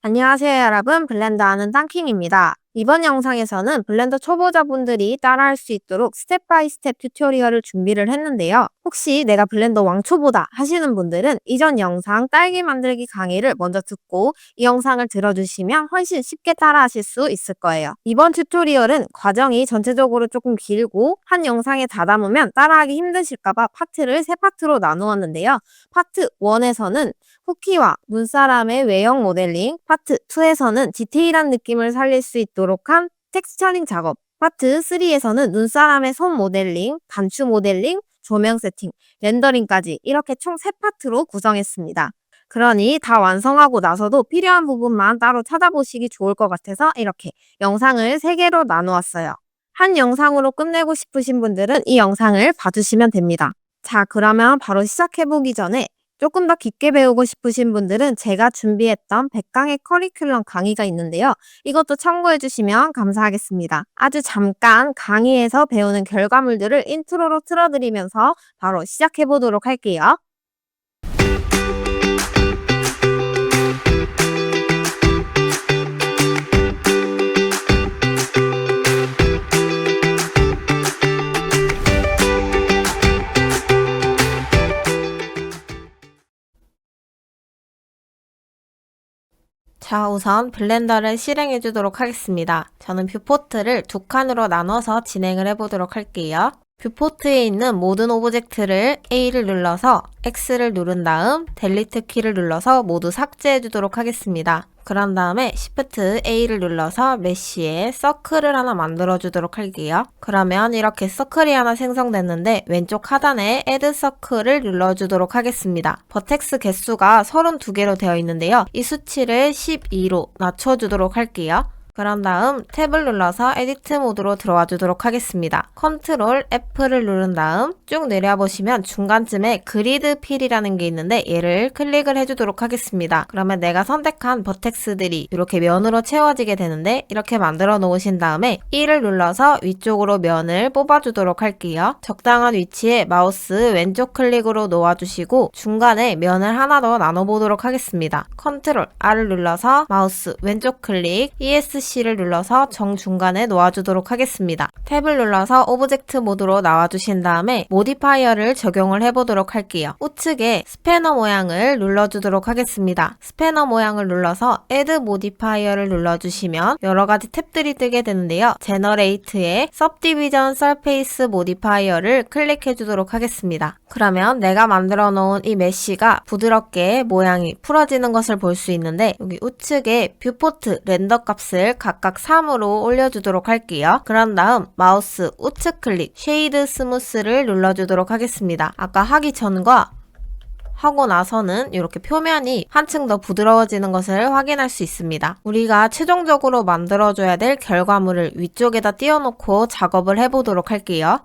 안녕하세요 여러분, 블렌더 하는 땅킹입니다. 이번 영상에서는 블렌더 초보자분들이 따라할 수 있도록 스텝 바이 스텝 튜토리얼을 준비를 했는데요. 혹시 내가 블렌더 왕초보다 하시는 분들은 이전 영상 딸기 만들기 강의를 먼저 듣고 이 영상을 들어주시면 훨씬 쉽게 따라하실 수 있을 거예요. 이번 튜토리얼은 과정이 전체적으로 조금 길고 한 영상에 다 담으면 따라하기 힘드실까봐 파트를 세 파트로 나누었는데요. 파트 1에서는 쿠키와 눈사람의 외형 모델링, 파트 2에서는 디테일한 느낌을 살릴 수 있도록 한 텍스처링 작업, 파트 3에서는 눈사람의 손 모델링, 단추 모델링, 조명 세팅, 렌더링까지 이렇게 총 3파트로 구성했습니다. 그러니 다 완성하고 나서도 필요한 부분만 따로 찾아보시기 좋을 것 같아서 이렇게 영상을 3개로 나누었어요. 한 영상으로 끝내고 싶으신 분들은 이 영상을 봐주시면 됩니다. 자, 그러면 바로 시작해보기 전에 조금 더 깊게 배우고 싶으신 분들은 제가 준비했던 100강의 커리큘럼 강의가 있는데요. 이것도 참고해 주시면 감사하겠습니다. 아주 잠깐 강의에서 배우는 결과물들을 인트로로 틀어드리면서 바로 시작해 보도록 할게요. 자, 우선 블렌더를 실행해 주도록 하겠습니다. 저는 뷰포트를 두 칸으로 나눠서 진행을 해보도록 할게요. 뷰포트에 있는 모든 오브젝트를 A를 눌러서 X를 누른 다음 델리트 키를 눌러서 모두 삭제해 주도록 하겠습니다. 그런 다음에 Shift A를 눌러서 메쉬에 서클을 하나 만들어 주도록 할게요. 그러면 이렇게 서클이 하나 생성됐는데 왼쪽 하단에 Add 서클을 눌러 주도록 하겠습니다. 버텍스 개수가 32개로 되어 있는데요. 이 수치를 12로 낮춰 주도록 할게요. 그런 다음 탭을 눌러서 에디트 모드로 들어와 주도록 하겠습니다. 컨트롤 F를 누른 다음 쭉 내려보시면 중간쯤에 그리드 필이라는 게 있는데 얘를 클릭을 해주도록 하겠습니다. 그러면 내가 선택한 버텍스들이 이렇게 면으로 채워지게 되는데 이렇게 만들어 놓으신 다음에 1을 눌러서 위쪽으로 면을 뽑아주도록 할게요. 적당한 위치에 마우스 왼쪽 클릭으로 놓아주시고 중간에 면을 하나 더 나눠보도록 하겠습니다. 컨트롤 R을 눌러서 마우스 왼쪽 클릭 ESC를 눌러서 정중간에 놓아주도록 하겠습니다. 탭을 눌러서 오브젝트 모드로 나와주신 다음에 모디파이어를 적용을 해보도록 할게요. 우측에 스패너 모양을 눌러주도록 하겠습니다. 스패너 모양을 눌러서 Add 모디파이어를 눌러주시면 여러가지 탭들이 뜨게 되는데요. 제너레이트에 Subdivision Surface 모디파이어를 클릭해주도록 하겠습니다. 그러면 내가 만들어 놓은 이 메쉬가 부드럽게 모양이 풀어지는 것을 볼 수 있는데 여기 우측에 뷰포트 렌더 값을 각각 3으로 올려주도록 할게요. 그런 다음 마우스 우측 클릭 쉐이드 스무스를 눌러주도록 하겠습니다. 아까 하기 전과 하고 나서는 이렇게 표면이 한층 더 부드러워지는 것을 확인할 수 있습니다. 우리가 최종적으로 만들어줘야 될 결과물을 위쪽에다 띄워놓고 작업을 해보도록 할게요.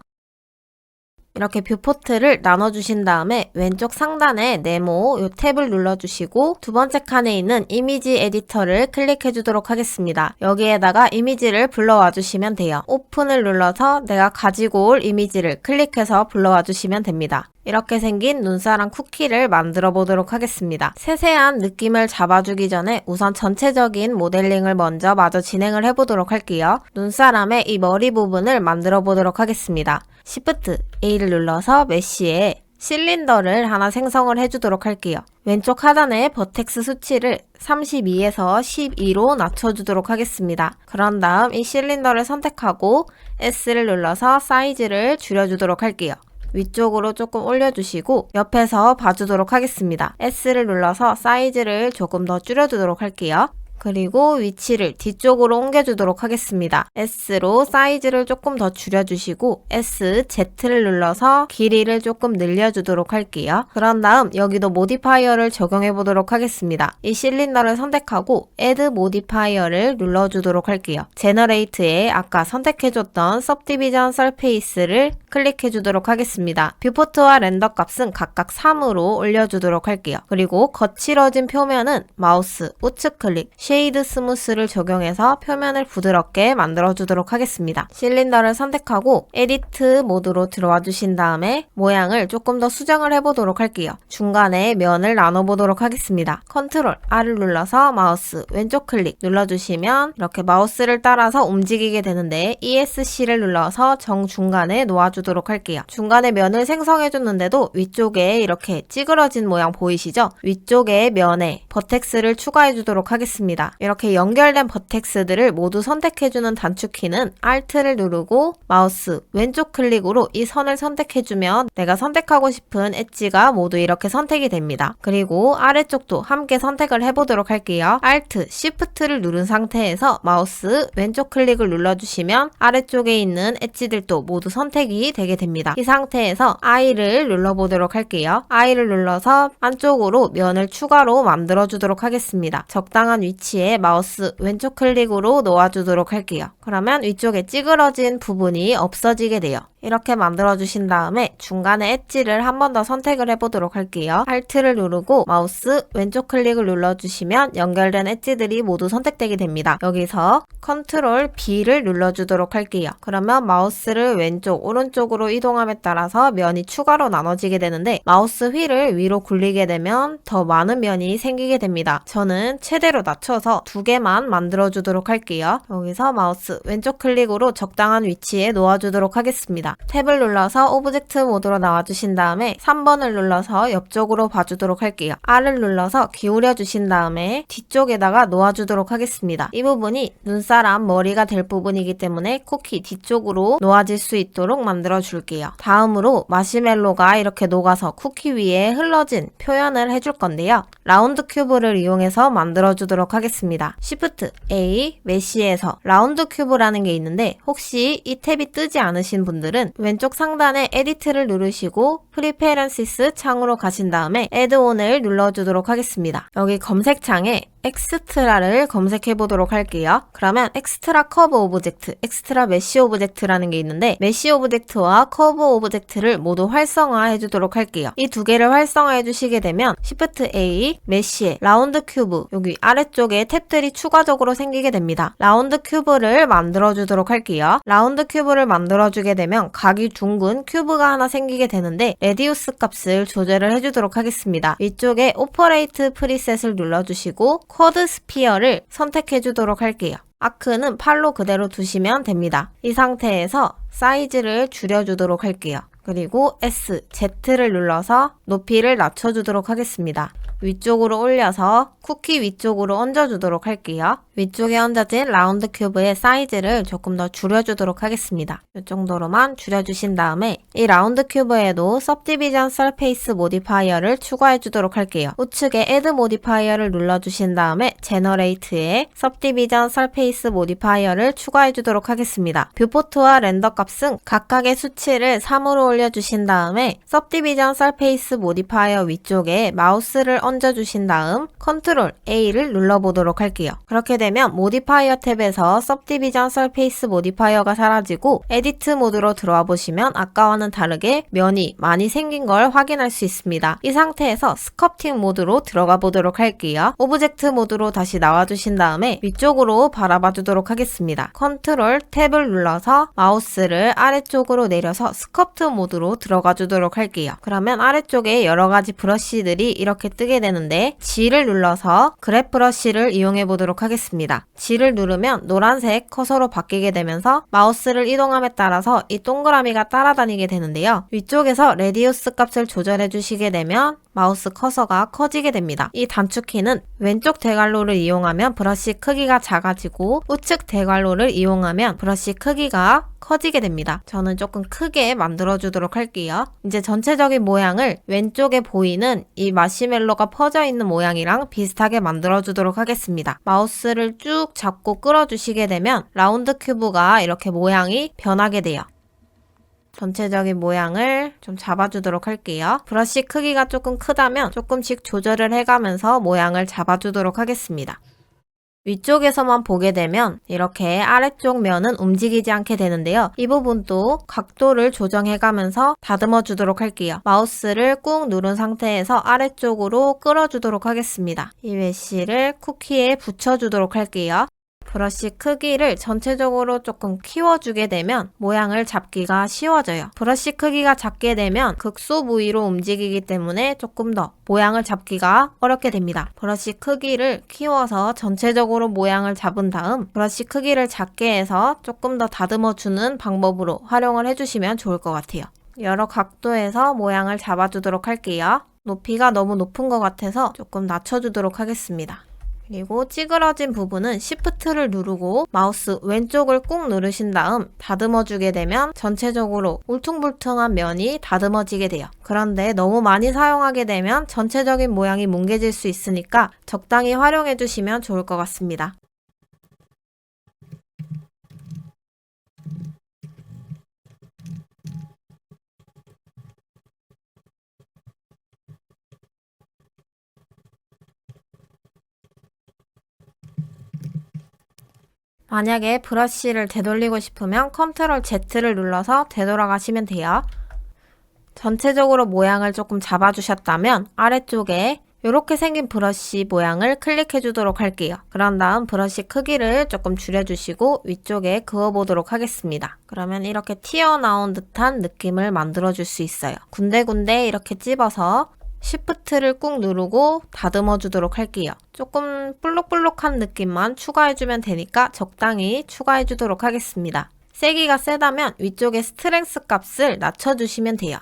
이렇게 뷰포트를 나눠주신 다음에 왼쪽 상단에 네모 이 탭을 눌러주시고 두 번째 칸에 있는 이미지 에디터를 클릭해 주도록 하겠습니다. 여기에다가 이미지를 불러와 주시면 돼요. 오픈을 눌러서 내가 가지고 올 이미지를 클릭해서 불러와 주시면 됩니다. 이렇게 생긴 눈사람 쿠키를 만들어 보도록 하겠습니다. 세세한 느낌을 잡아주기 전에 우선 전체적인 모델링을 먼저 마저 진행을 해보도록 할게요. 눈사람의 이 머리 부분을 만들어 보도록 하겠습니다. Shift A를 눌러서 메쉬에 실린더를 하나 생성을 해주도록 할게요. 왼쪽 하단에 버텍스 수치를 32에서 12로 낮춰주도록 하겠습니다. 그런 다음 이 실린더를 선택하고 S를 눌러서 사이즈를 줄여주도록 할게요. 위쪽으로 조금 올려주시고 옆에서 봐주도록 하겠습니다. S를 눌러서 사이즈를 조금 더 줄여주도록 할게요. 그리고 위치를 뒤쪽으로 옮겨주도록 하겠습니다. S로 사이즈를 조금 더 줄여주시고 S, Z를 눌러서 길이를 조금 늘려주도록 할게요. 그런 다음 여기도 모디파이어를 적용해보도록 하겠습니다. 이 실린더를 선택하고 Add 모디파이어를 눌러주도록 할게요. 제너레이트에 아까 선택해줬던 Subdivision Surface를 클릭해주도록 하겠습니다. 뷰포트와 렌더 값은 각각 3으로 올려주도록 할게요. 그리고 거칠어진 표면은 마우스 우측 클릭 쉐이드 스무스를 적용해서 표면을 부드럽게 만들어주도록 하겠습니다. 실린더를 선택하고 에디트 모드로 들어와 주신 다음에 모양을 조금 더 수정을 해보도록 할게요. 중간에 면을 나눠보도록 하겠습니다. 컨트롤 R을 눌러서 마우스 왼쪽 클릭 눌러주시면 이렇게 마우스를 따라서 움직이게 되는데 ESC를 눌러서 정중간에 놓아주도록 할게요. 중간에 면을 생성해줬는데도 위쪽에 이렇게 찌그러진 모양 보이시죠? 위쪽에 면에 버텍스를 추가해주도록 하겠습니다. 이렇게 연결된 버텍스들을 모두 선택해주는 단축키는 Alt를 누르고 마우스 왼쪽 클릭으로 이 선을 선택해주면 내가 선택하고 싶은 엣지가 모두 이렇게 선택이 됩니다. 그리고 아래쪽도 함께 선택을 해보도록 할게요. Alt, Shift를 누른 상태에서 마우스 왼쪽 클릭을 눌러주시면 아래쪽에 있는 엣지들도 모두 선택이 되게 됩니다. 이 상태에서 I를 눌러보도록 할게요. I를 눌러서 안쪽으로 면을 추가로 만들어주도록 하겠습니다. 적당한 위치에 마우스 왼쪽 클릭으로 놓아주도록 할게요. 그러면 위쪽에 찌그러진 부분이 없어지게 돼요. 이렇게 만들어주신 다음에 중간에 엣지를 한 번 더 선택을 해보도록 할게요. Alt를 누르고 마우스 왼쪽 클릭을 눌러주시면 연결된 엣지들이 모두 선택되게 됩니다. 여기서 Ctrl B를 눌러주도록 할게요. 그러면 마우스를 왼쪽, 오른쪽으로 이동함에 따라서 면이 추가로 나눠지게 되는데 마우스 휠을 위로 굴리게 되면 더 많은 면이 생기게 됩니다. 저는 최대로 낮춰서 2개만 만들어주도록 할게요. 여기서 마우스 왼쪽 클릭으로 적당한 위치에 놓아주도록 하겠습니다. 탭을 눌러서 오브젝트 모드로 나와주신 다음에 3번을 눌러서 옆쪽으로 봐주도록 할게요. R을 눌러서 기울여 주신 다음에 뒤쪽에다가 놓아주도록 하겠습니다. 이 부분이 눈사람 머리가 될 부분이기 때문에 쿠키 뒤쪽으로 놓아질 수 있도록 만들어 줄게요. 다음으로 마시멜로가 이렇게 녹아서 쿠키 위에 흘러진 표현을 해줄 건데요. 라운드 큐브를 이용해서 만들어 주도록 하겠습니다. Shift A 메시에서 라운드 큐브라는 게 있는데 혹시 이 탭이 뜨지 않으신 분들은 왼쪽 상단에 에디트를 누르시고 프리페런시스 창으로 가신 다음에 애드온을 눌러주도록 하겠습니다. 여기 검색창에 엑스트라를 검색해 보도록 할게요. 그러면 엑스트라 커브 오브젝트, 엑스트라 메쉬 오브젝트라는 게 있는데 메쉬 오브젝트와 커브 오브젝트를 모두 활성화해 주도록 할게요. 이 2개를 활성화해 주시게 되면 Shift A, 메쉬에 라운드 큐브 여기 아래쪽에 탭들이 추가적으로 생기게 됩니다. 라운드 큐브를 만들어 주도록 할게요. 라운드 큐브를 만들어 주게 되면 각이 둥근 큐브가 하나 생기게 되는데 레디우스 값을 조절을 해주도록 하겠습니다. 위쪽에 오퍼레이트 프리셋을 눌러주시고 쿼드 스피어를 선택해 주도록 할게요. 아크는 8로 그대로 두시면 됩니다. 이 상태에서 사이즈를 줄여주도록 할게요. 그리고 S, Z를 눌러서 높이를 낮춰주도록 하겠습니다. 위쪽으로 올려서 쿠키 위쪽으로 얹어주도록 할게요. 위쪽에 얹어진 라운드 큐브의 사이즈를 조금 더 줄여주도록 하겠습니다. 이 정도로만 줄여주신 다음에 이 라운드 큐브에도 Subdivision Surface 모디파이어를 추가해주도록 할게요. 우측에 Add 모디파이어를 눌러주신 다음에 Generate에 Subdivision Surface 모디파이어를 추가해주도록 하겠습니다. 뷰포트와 렌더 값은 각각의 수치를 3으로 올려주신 다음에 Subdivision Surface 모디파이어 위쪽에 마우스를 얹어주신 다음 Ctrl A를 눌러보도록 할게요. 그렇게 되면 모디파이어 탭에서 Subdivision Surface 모디파이어가 사라지고 에디트 모드로 들어와 보시면 아까와는 다르게 면이 많이 생긴 걸 확인할 수 있습니다. 이 상태에서 스커프팅 모드로 들어가 보도록 할게요. 오브젝트 모드로 다시 나와주신 다음에 위쪽으로 바라봐 주도록 하겠습니다. Ctrl 탭을 눌러서 마우스를 아래쪽으로 내려서 스커프트 모드로 들어가 주도록 할게요. 그러면 아래쪽에 여러가지 브러쉬들이 이렇게 뜨게 되는데 G를 눌러서 그랩 브러쉬를 이용해 보도록 하겠습니다. G를 누르면 노란색 커서로 바뀌게 되면서 마우스를 이동함에 따라서 이 동그라미가 따라다니게 되는데요. 위쪽에서 레디우스 값을 조절해 주시게 되면 마우스 커서가 커지게 됩니다. 이 단축키는 왼쪽 대괄호를 이용하면 브러쉬 크기가 작아지고 우측 대괄호를 이용하면 브러쉬 크기가 커지게 됩니다. 저는 조금 크게 만들어 주도록 할게요. 이제 전체적인 모양을 왼쪽에 보이는 이 마시멜로가 퍼져 있는 모양이랑 비슷하게 만들어 주도록 하겠습니다. 마우스를 쭉 잡고 끌어 주시게 되면 라운드 큐브가 이렇게 모양이 변하게 돼요. 전체적인 모양을 좀 잡아주도록 할게요. 브러쉬 크기가 조금 크다면 조금씩 조절을 해가면서 모양을 잡아주도록 하겠습니다. 위쪽에서만 보게 되면 이렇게 아래쪽 면은 움직이지 않게 되는데요. 이 부분도 각도를 조정해가면서 다듬어 주도록 할게요. 마우스를 꾹 누른 상태에서 아래쪽으로 끌어주도록 하겠습니다. 이 메쉬를 쿠키에 붙여주도록 할게요. 브러쉬 크기를 전체적으로 조금 키워주게 되면 모양을 잡기가 쉬워져요. 브러쉬 크기가 작게 되면 극소 부위로 움직이기 때문에 조금 더 모양을 잡기가 어렵게 됩니다. 브러쉬 크기를 키워서 전체적으로 모양을 잡은 다음 브러쉬 크기를 작게 해서 조금 더 다듬어주는 방법으로 활용을 해주시면 좋을 것 같아요. 여러 각도에서 모양을 잡아주도록 할게요. 높이가 너무 높은 것 같아서 조금 낮춰주도록 하겠습니다. 그리고 찌그러진 부분은 Shift를 누르고 마우스 왼쪽을 꾹 누르신 다음 다듬어주게 되면 전체적으로 울퉁불퉁한 면이 다듬어지게 돼요. 그런데 너무 많이 사용하게 되면 전체적인 모양이 뭉개질 수 있으니까 적당히 활용해 주시면 좋을 것 같습니다. 만약에 브러쉬를 되돌리고 싶으면 컨트롤 Z를 눌러서 되돌아가시면 돼요. 전체적으로 모양을 조금 잡아주셨다면 아래쪽에 이렇게 생긴 브러쉬 모양을 클릭해 주도록 할게요. 그런 다음 브러쉬 크기를 조금 줄여주시고 위쪽에 그어보도록 하겠습니다. 그러면 이렇게 튀어나온 듯한 느낌을 만들어 줄 수 있어요. 군데군데 이렇게 찝어서 Shift를 꾹 누르고 다듬어 주도록 할게요. 조금 볼록볼록한 느낌만 추가해주면 되니까 적당히 추가해 주도록 하겠습니다. 세기가 세다면 위쪽에 스트렝스 값을 낮춰주시면 돼요.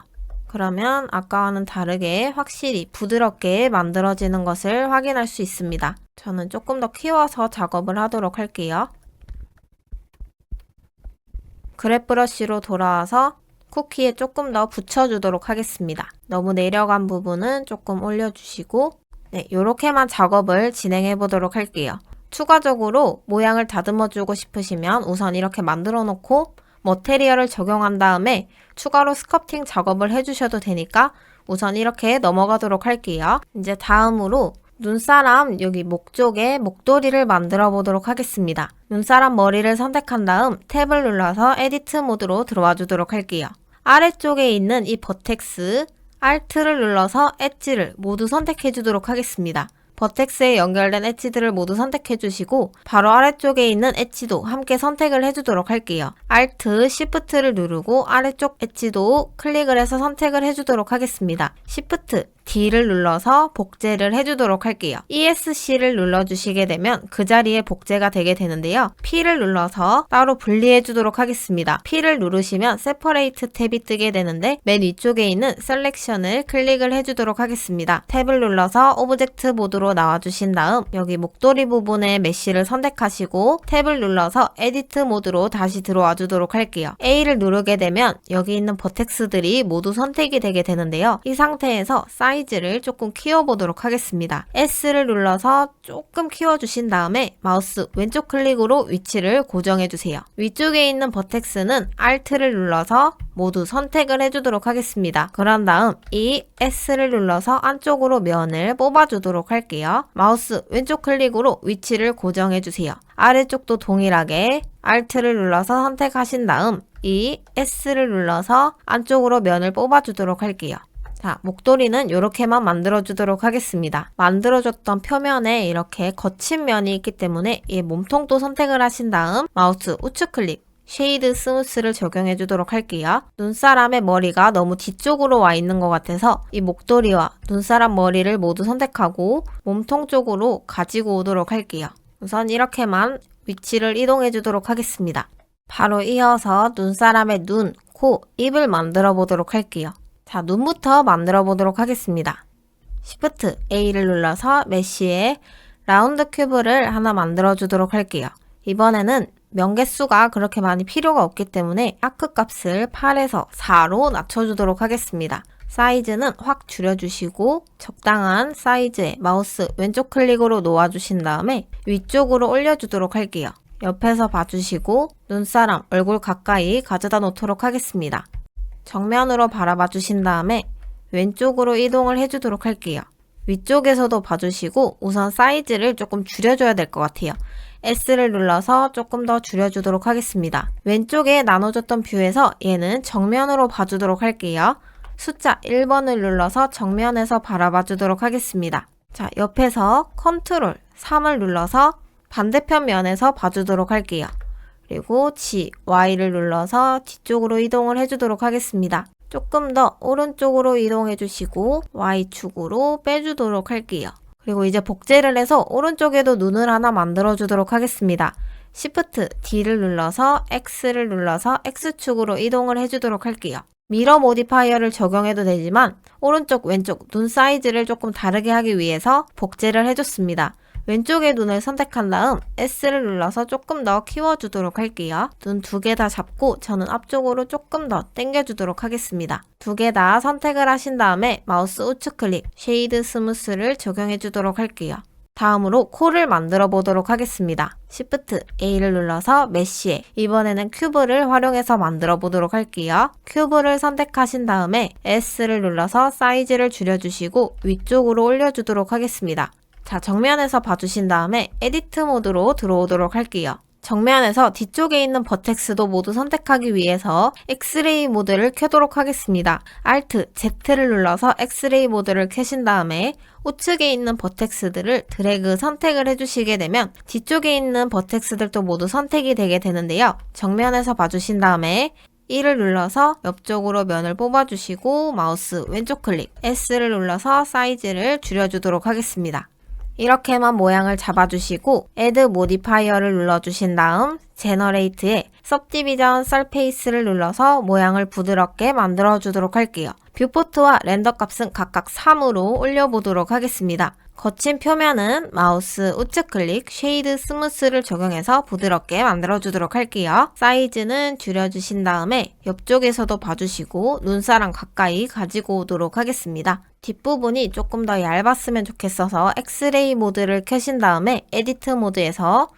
그러면 아까와는 다르게 확실히 부드럽게 만들어지는 것을 확인할 수 있습니다. 저는 조금 더 키워서 작업을 하도록 할게요. 그랩 브러쉬로 돌아와서 쿠키에 조금 더 붙여주도록 하겠습니다. 너무 내려간 부분은 조금 올려주시고 네, 이렇게만 작업을 진행해 보도록 할게요. 추가적으로 모양을 다듬어 주고 싶으시면 우선 이렇게 만들어 놓고 머테리얼을 적용한 다음에 추가로 스커팅 작업을 해주셔도 되니까 우선 이렇게 넘어가도록 할게요. 이제 다음으로 눈사람 여기 목 쪽에 목도리를 만들어 보도록 하겠습니다. 눈사람 머리를 선택한 다음 탭을 눌러서 에디트 모드로 들어와 주도록 할게요. 아래쪽에 있는 이 버텍스, Alt를 눌러서 엣지를 모두 선택해 주도록 하겠습니다. 버텍스에 연결된 엣지들을 모두 선택해 주시고 바로 아래쪽에 있는 엣지도 함께 선택을 해주도록 할게요. Alt, Shift를 누르고 아래쪽 엣지도 클릭을 해서 선택을 해주도록 하겠습니다. Shift, D를 눌러서 복제를 해주도록 할게요. ESC를 눌러주시게 되면 그 자리에 복제가 되게 되는데요. P를 눌러서 따로 분리해주도록 하겠습니다. P를 누르시면 Separate 탭이 뜨게 되는데 맨 위쪽에 있는 셀렉션을 클릭을 해주도록 하겠습니다. 탭을 눌러서 오브젝트 모드로 나와주신 다음 여기 목도리 부분에 메쉬를 선택하시고 탭을 눌러서 에디트 모드로 다시 들어와 주도록 할게요. A를 누르게 되면 여기 있는 버텍스들이 모두 선택이 되게 되는데요. 이 상태에서 사이즈를 조금 키워보도록 하겠습니다. S를 눌러서 조금 키워주신 다음에 마우스 왼쪽 클릭으로 위치를 고정해주세요. 위쪽에 있는 버텍스는 Alt를 눌러서 모두 선택을 해주도록 하겠습니다. 그런 다음 이 S를 눌러서 안쪽으로 면을 뽑아주도록 할게요. 마우스 왼쪽 클릭으로 위치를 고정해주세요. 아래쪽도 동일하게 Alt를 눌러서 선택하신 다음 이 S를 눌러서 안쪽으로 면을 뽑아주도록 할게요. 자, 목도리는 이렇게만 만들어주도록 하겠습니다. 만들어줬던 표면에 이렇게 거친 면이 있기 때문에 이 몸통도 선택을 하신 다음 마우스 우측 클릭, 쉐이드 스무스를 적용해 주도록 할게요. 눈사람의 머리가 너무 뒤쪽으로 와 있는 것 같아서 이 목도리와 눈사람 머리를 모두 선택하고 몸통 쪽으로 가지고 오도록 할게요. 우선 이렇게만 위치를 이동해 주도록 하겠습니다. 바로 이어서 눈사람의 눈, 코, 입을 만들어 보도록 할게요. 자, 눈부터 만들어 보도록 하겠습니다. Shift A를 눌러서 메쉬에 라운드 큐브를 하나 만들어 주도록 할게요. 이번에는 면 개수가 그렇게 많이 필요가 없기 때문에 아크 값을 8에서 4로 낮춰주도록 하겠습니다. 사이즈는 확 줄여주시고 적당한 사이즈에 마우스 왼쪽 클릭으로 놓아주신 다음에 위쪽으로 올려주도록 할게요. 옆에서 봐주시고 눈사람 얼굴 가까이 가져다 놓도록 하겠습니다. 정면으로 바라봐 주신 다음에 왼쪽으로 이동을 해주도록 할게요. 위쪽에서도 봐주시고 우선 사이즈를 조금 줄여줘야 될 것 같아요. S를 눌러서 조금 더 줄여주도록 하겠습니다. 왼쪽에 나눠줬던 뷰에서 얘는 정면으로 봐주도록 할게요. 숫자 1번을 눌러서 정면에서 바라봐 주도록 하겠습니다. 자, 옆에서 컨트롤 3을 눌러서 반대편 면에서 봐주도록 할게요. 그리고 G, Y를 눌러서 뒤쪽으로 이동을 해주도록 하겠습니다. 조금 더 오른쪽으로 이동해 주시고 Y축으로 빼주도록 할게요. 그리고 이제 복제를 해서 오른쪽에도 눈을 하나 만들어 주도록 하겠습니다. Shift D를 눌러서 X를 눌러서 X축으로 이동을 해주도록 할게요. 미러 모디파이어를 적용해도 되지만 오른쪽 왼쪽 눈 사이즈를 조금 다르게 하기 위해서 복제를 해줬습니다. 왼쪽의 눈을 선택한 다음 S를 눌러서 조금 더 키워주도록 할게요. 눈 두 개 다 잡고 저는 앞쪽으로 조금 더 당겨주도록 하겠습니다. 두 개 다 선택을 하신 다음에 마우스 우측 클릭, 쉐이드 스무스를 적용해주도록 할게요. 다음으로 코를 만들어 보도록 하겠습니다. Shift A를 눌러서 메쉬에 이번에는 큐브를 활용해서 만들어 보도록 할게요. 큐브를 선택하신 다음에 S를 눌러서 사이즈를 줄여주시고 위쪽으로 올려주도록 하겠습니다. 자, 정면에서 봐주신 다음에 에디트 모드로 들어오도록 할게요. 정면에서 뒤쪽에 있는 버텍스도 모두 선택하기 위해서 엑스레이 모드를 켜도록 하겠습니다. Alt Z를 눌러서 엑스레이 모드를 켜신 다음에 우측에 있는 버텍스들을 드래그 선택을 해주시게 되면 뒤쪽에 있는 버텍스들도 모두 선택이 되게 되는데요. 정면에서 봐주신 다음에 1을 눌러서 옆쪽으로 면을 뽑아주시고 마우스 왼쪽 클릭, S를 눌러서 사이즈를 줄여주도록 하겠습니다. 이렇게만 모양을 잡아주시고 Add Modifier를 눌러주신 다음 Generate에 Subdivision Surface를 눌러서 모양을 부드럽게 만들어주도록 할게요. 뷰포트와 렌더 값은 각각 3으로 올려보도록 하겠습니다. 거친 표면은 마우스 우측 클릭, 쉐이드 스무스를 적용해서 부드럽게 만들어주도록 할게요. 사이즈는 줄여주신 다음에 옆쪽에서도 봐주시고 눈사람 가까이 가지고 오도록 하겠습니다. 뒷부분이 조금 더 얇았으면 좋겠어서 엑스레이 모드를 켜신 다음에 에디트 모드에서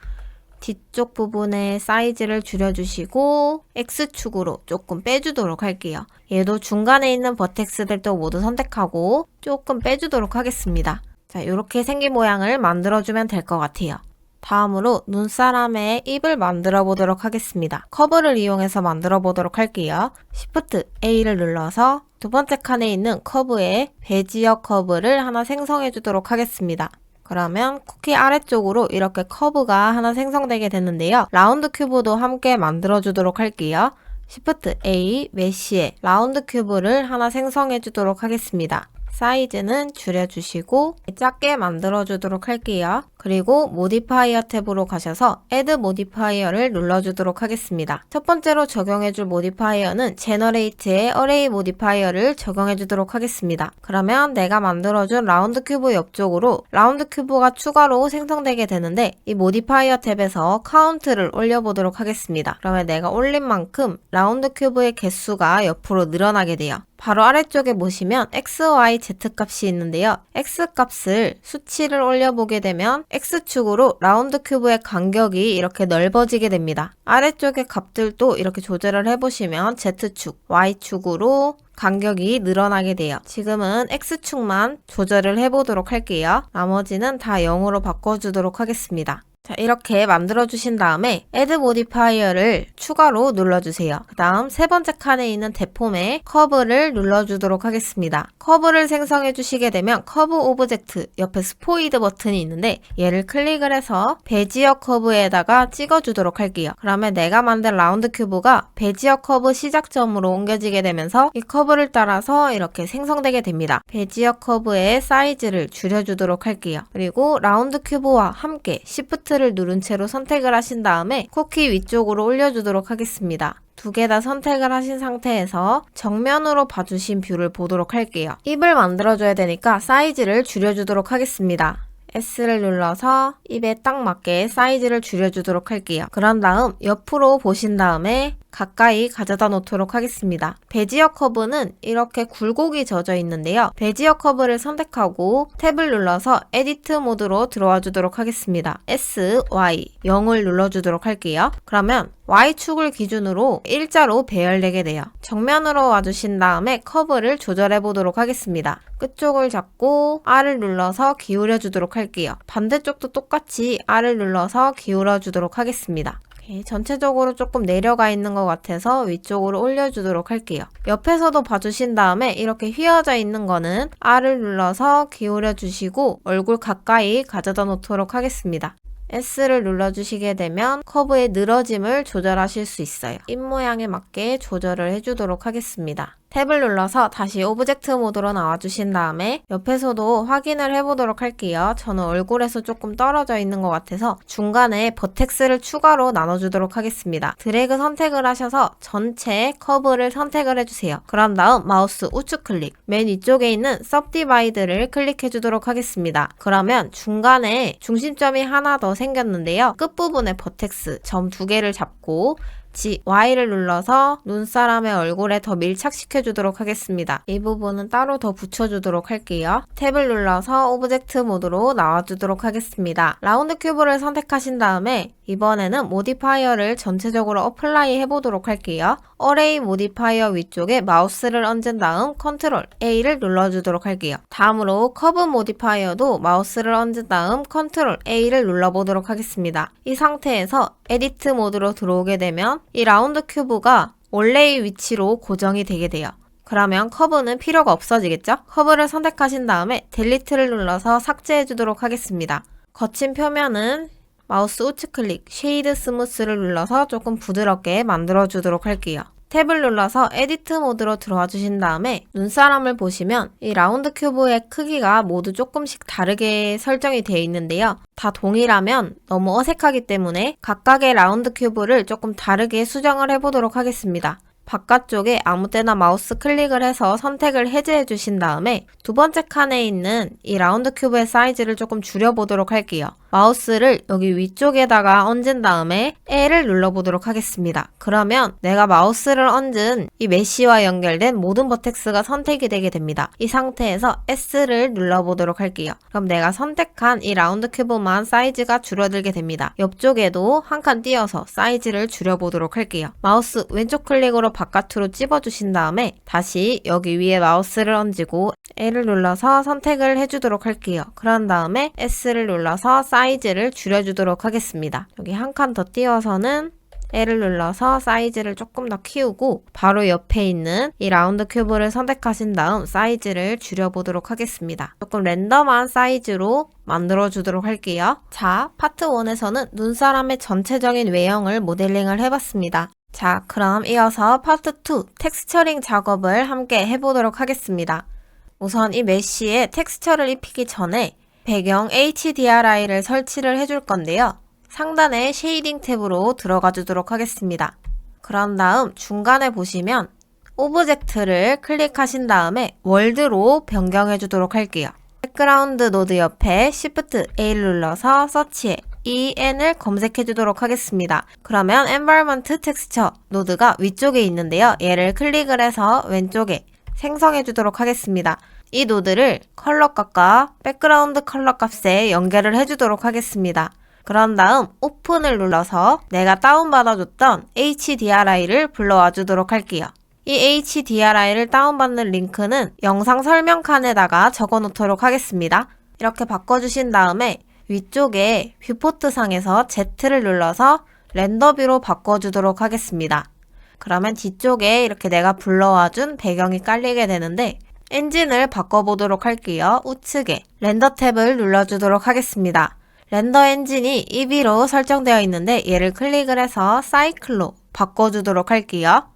뒤쪽 부분의 사이즈를 줄여주시고 X축으로 조금 빼주도록 할게요. 얘도 중간에 있는 버텍스들도 모두 선택하고 조금 빼주도록 하겠습니다. 자, 이렇게 생긴 모양을 만들어주면 될 것 같아요. 다음으로 눈사람의 입을 만들어 보도록 하겠습니다. 커브를 이용해서 만들어 보도록 할게요. Shift A를 눌러서 두 번째 칸에 있는 커브에 베지어 커브를 하나 생성해 주도록 하겠습니다. 그러면 쿠키 아래쪽으로 이렇게 커브가 하나 생성되게 되는데요. 라운드 큐브도 함께 만들어 주도록 할게요. Shift A, 메쉬에 라운드 큐브를 하나 생성해 주도록 하겠습니다. 사이즈는 줄여주시고 작게 만들어 주도록 할게요. 그리고 모디파이어 탭으로 가셔서 Add 모디파이어를 눌러주도록 하겠습니다. 첫 번째로 적용해줄 모디파이어는 제너레이트의 어레이 모디파이어를 적용해주도록 하겠습니다. 그러면 내가 만들어준 라운드 큐브 옆쪽으로 라운드 큐브가 추가로 생성되게 되는데 이 모디파이어 탭에서 카운트를 올려보도록 하겠습니다. 그러면 내가 올린 만큼 라운드 큐브의 개수가 옆으로 늘어나게 돼요. 바로 아래쪽에 보시면 X, Y, Z 값이 있는데요. X 값을 수치를 올려보게 되면 X축으로 라운드 큐브의 간격이 이렇게 넓어지게 됩니다. 아래쪽의 값들도 이렇게 조절을 해보시면 Z축, Y축으로 간격이 늘어나게 돼요. 지금은 X축만 조절을 해보도록 할게요. 나머지는 다 0으로 바꿔주도록 하겠습니다. 자, 이렇게 만들어주신 다음에 Add Modifier를 추가로 눌러주세요. 그 다음 세 번째 칸에 있는 대폼에 커브를 눌러주도록 하겠습니다. 커브를 생성해 주시게 되면 커브 오브젝트 옆에 스포이드 버튼이 있는데 얘를 클릭을 해서 베지어 커브에다가 찍어주도록 할게요. 그러면 내가 만든 라운드 큐브가 베지어 커브 시작점으로 옮겨지게 되면서 이 커브를 따라서 이렇게 생성되게 됩니다. 베지어 커브의 사이즈를 줄여주도록 할게요. 그리고 라운드 큐브와 함께 Shift 를 누른 채로 선택을 하신 다음에 쿠키 위쪽으로 올려주도록 하겠습니다. 두 개 다 선택을 하신 상태에서 정면으로 봐주신 뷰를 보도록 할게요. 입을 만들어줘야 되니까 사이즈를 줄여주도록 하겠습니다. S를 눌러서 입에 딱 맞게 사이즈를 줄여주도록 할게요. 그런 다음 옆으로 보신 다음에 가까이 가져다 놓도록 하겠습니다. 베지어 커브는 이렇게 굴곡이 져져 있는데요. 베지어 커브를 선택하고 탭을 눌러서 에디트 모드로 들어와 주도록 하겠습니다. S, Y, 0을 눌러주도록 할게요. 그러면 Y축을 기준으로 일자로 배열되게 돼요. 정면으로 와주신 다음에 커브를 조절해 보도록 하겠습니다. 끝쪽을 잡고 R을 눌러서 기울여 주도록 할게요. 반대쪽도 똑같이 R을 눌러서 기울여 주도록 하겠습니다. 전체적으로 조금 내려가 있는 것 같아서 위쪽으로 올려주도록 할게요. 옆에서도 봐주신 다음에 이렇게 휘어져 있는 거는 R을 눌러서 기울여 주시고 얼굴 가까이 가져다 놓도록 하겠습니다. S를 눌러주시게 되면 커브의 늘어짐을 조절하실 수 있어요. 입모양에 맞게 조절을 해주도록 하겠습니다. 탭을 눌러서 다시 오브젝트 모드로 나와주신 다음에 옆에서도 확인을 해보도록 할게요. 저는 얼굴에서 조금 떨어져 있는 것 같아서 중간에 버텍스를 추가로 나눠주도록 하겠습니다. 드래그 선택을 하셔서 전체 커브를 선택을 해주세요. 그런 다음 마우스 우측 클릭, 맨 위쪽에 있는 सब디바이드를 클릭해주도록 하겠습니다. 그러면 중간에 중심점이 하나 더 생겼는데요. 끝부분에 버텍스 점 2개를 잡고 Y를 눌러서 눈사람의 얼굴에 더 밀착시켜 주도록 하겠습니다. 이 부분은 따로 더 붙여주도록 할게요. 탭을 눌러서 오브젝트 모드로 나와주도록 하겠습니다. 라운드 큐브를 선택하신 다음에 이번에는 모디파이어를 전체적으로 어플라이 해보도록 할게요. 어레이 모디파이어 위쪽에 마우스를 얹은 다음 컨트롤 A를 눌러주도록 할게요. 다음으로 커브 모디파이어도 마우스를 얹은 다음 컨트롤 A를 눌러보도록 하겠습니다. 이 상태에서 에디트 모드로 들어오게 되면 이 라운드 큐브가 원래의 위치로 고정이 되게 돼요. 그러면 커브는 필요가 없어지겠죠? 커브를 선택하신 다음에 딜리트를 눌러서 삭제해 주도록 하겠습니다. 거친 표면은 마우스 우측 클릭, 쉐이드 스무스를 눌러서 조금 부드럽게 만들어 주도록 할게요. 탭을 눌러서 에디트 모드로 들어와 주신 다음에 눈사람을 보시면 이 라운드 큐브의 크기가 모두 조금씩 다르게 설정이 되어 있는데요. 다 동일하면 너무 어색하기 때문에 각각의 라운드 큐브를 조금 다르게 수정을 해보도록 하겠습니다. 바깥쪽에 아무 때나 마우스 클릭을 해서 선택을 해제해 주신 다음에 두 번째 칸에 있는 이 라운드 큐브의 사이즈를 조금 줄여보도록 할게요. 마우스를 여기 위쪽에다가 얹은 다음에 L을 눌러보도록 하겠습니다. 그러면 내가 마우스를 얹은 이 메쉬와 연결된 모든 버텍스가 선택이 되게 됩니다. 이 상태에서 S를 눌러보도록 할게요. 그럼 내가 선택한 이 라운드 큐브만 사이즈가 줄어들게 됩니다. 옆쪽에도 한 칸 띄어서 사이즈를 줄여보도록 할게요. 마우스 왼쪽 클릭으로 바깥으로 찝어주신 다음에 다시 여기 위에 마우스를 얹고 L을 눌러서 선택을 해주도록 할게요. 그런 다음에 S를 눌러서 사이즈를 줄여주도록 하겠습니다. 여기 한 칸 더 띄워서는 L을 눌러서 사이즈를 조금 더 키우고 바로 옆에 있는 이 라운드 큐브를 선택하신 다음 사이즈를 줄여보도록 하겠습니다. 조금 랜덤한 사이즈로 만들어주도록 할게요. 자, 파트 1에서는 눈사람의 전체적인 외형을 모델링을 해봤습니다. 자, 그럼 이어서 파트 2 텍스처링 작업을 함께 해보도록 하겠습니다. 우선 이 메쉬에 텍스처를 입히기 전에 배경 HDRI를 설치를 해줄 건데요. 상단의 쉐이딩 탭으로 들어가 주도록 하겠습니다. 그런 다음 중간에 보시면 오브젝트를 클릭하신 다음에 월드로 변경해 주도록 할게요. 백그라운드 노드 옆에 Shift A를 눌러서 서치에 EN을 검색해 주도록 하겠습니다. 그러면 Environment Texture 노드가 위쪽에 있는데요. 얘를 클릭을 해서 왼쪽에 생성해 주도록 하겠습니다. 이 노드를 컬러값과 백그라운드 컬러 값에 연결을 해주도록 하겠습니다. 그런 다음 오픈을 눌러서 내가 다운받아줬던 HDRI를 불러와 주도록 할게요. 이 HDRI를 다운받는 링크는 영상 설명 칸에다가 적어 놓도록 하겠습니다. 이렇게 바꿔주신 다음에 위쪽에 뷰포트 상에서 Z를 눌러서 렌더뷰로 바꿔주도록 하겠습니다. 그러면 뒤쪽에 이렇게 내가 불러와준 배경이 깔리게 되는데 엔진을 바꿔보도록 할게요. 우측에 렌더 탭을 눌러주도록 하겠습니다. 렌더 엔진이 EB로 설정되어 있는데 얘를 클릭을 해서 사이클로 바꿔주도록 할게요.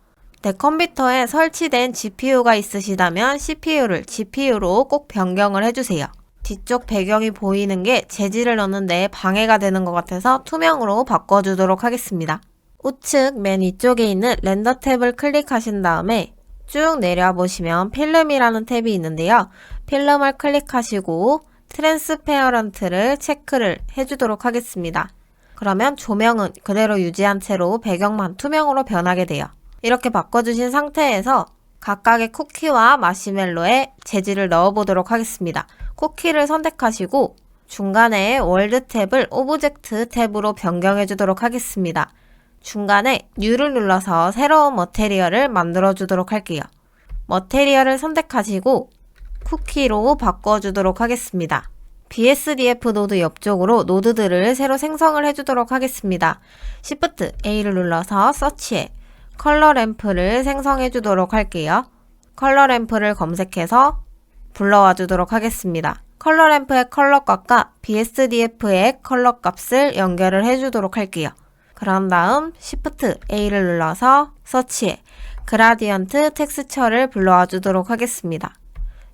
내 컴퓨터에 설치된 GPU가 있으시다면 CPU를 GPU로 꼭 변경을 해주세요. 뒤쪽 배경이 보이는 게 재질을 넣는데 방해가 되는 것 같아서 투명으로 바꿔주도록 하겠습니다. 우측 맨 위쪽에 있는 렌더 탭을 클릭하신 다음에 쭉 내려보시면 필름이라는 탭이 있는데요. 필름을 클릭하시고 트랜스페어런트를 체크를 해주도록 하겠습니다. 그러면 조명은 그대로 유지한 채로 배경만 투명으로 변하게 돼요. 이렇게 바꿔주신 상태에서 각각의 쿠키와 마시멜로에 재질을 넣어보도록 하겠습니다. 쿠키를 선택하시고 중간에 월드 탭을 오브젝트 탭으로 변경해 주도록 하겠습니다. 중간에 New를 눌러서 새로운 머테리얼을 만들어 주도록 할게요. 머테리얼을 선택하시고 쿠키로 바꿔주도록 하겠습니다. BSDF 노드 옆쪽으로 노드들을 새로 생성을 해주도록 하겠습니다. Shift A를 눌러서 서치에 컬러 램프를 생성해 주도록 할게요. 컬러 램프를 검색해서 불러와 주도록 하겠습니다. 컬러 램프의 컬러 값과 BSDF의 컬러 값을 연결을 해주도록 할게요. 그런 다음 Shift A를 눌러서 서치에 그라디언트 텍스처를 불러와 주도록 하겠습니다.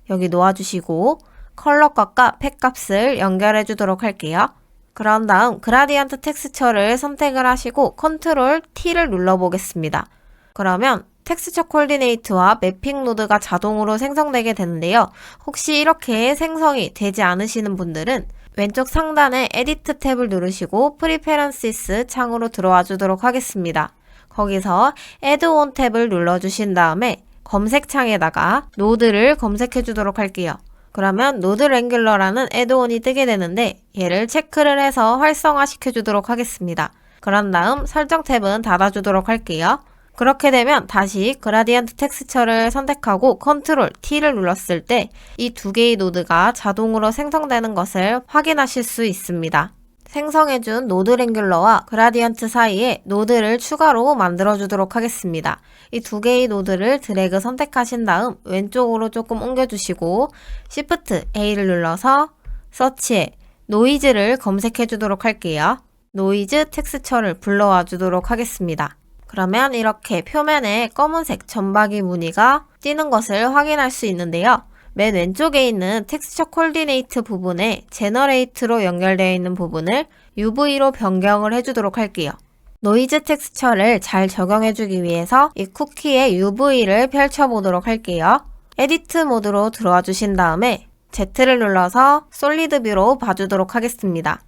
여기 놓아주시고 컬러 값과 팩 값을 연결해 주도록 할게요. 그런 다음 그라디언트 텍스처를 선택을 하시고 컨트롤 T를 눌러 보겠습니다. 그러면 텍스처 코디네이트와 매핑 노드가 자동으로 생성되게 되는데요. 혹시 이렇게 생성이 되지 않으시는 분들은 왼쪽 상단에 에디트 탭을 누르시고 프리페런시스 창으로 들어와 주도록 하겠습니다. 거기서 Add on 탭을 눌러주신 다음에 검색창에다가 노드를 검색해 주도록 할게요. 그러면 노드 랭귤러라는 애드온이 뜨게 되는데 얘를 체크를 해서 활성화 시켜주도록 하겠습니다. 그런 다음 설정 탭은 닫아주도록 할게요. 그렇게 되면 다시 그라디언트 텍스처를 선택하고 컨트롤 T를 눌렀을 때 이 두 개의 노드가 자동으로 생성되는 것을 확인하실 수 있습니다. 생성해준 노드 랭귤러와 그라디언트 사이에 노드를 추가로 만들어주도록 하겠습니다. 이 두 개의 노드를 드래그 선택하신 다음 왼쪽으로 조금 옮겨주시고 Shift A를 눌러서 서치에 노이즈를 검색해 주도록 할게요. 노이즈 텍스처를 불러와 주도록 하겠습니다. 그러면 이렇게 표면에 검은색 점박이 무늬가 띄는 것을 확인할 수 있는데요. 맨 왼쪽에 있는 텍스처 코디네이트 부분에 제너레이트로 연결되어 있는 부분을 UV로 변경을 해주도록 할게요. 노이즈 텍스처를 잘 적용해주기 위해서 이 쿠키의 UV를 펼쳐보도록 할게요. 에디트 모드로 들어와 주신 다음에 Z를 눌러서 솔리드 뷰로 봐주도록 하겠습니다.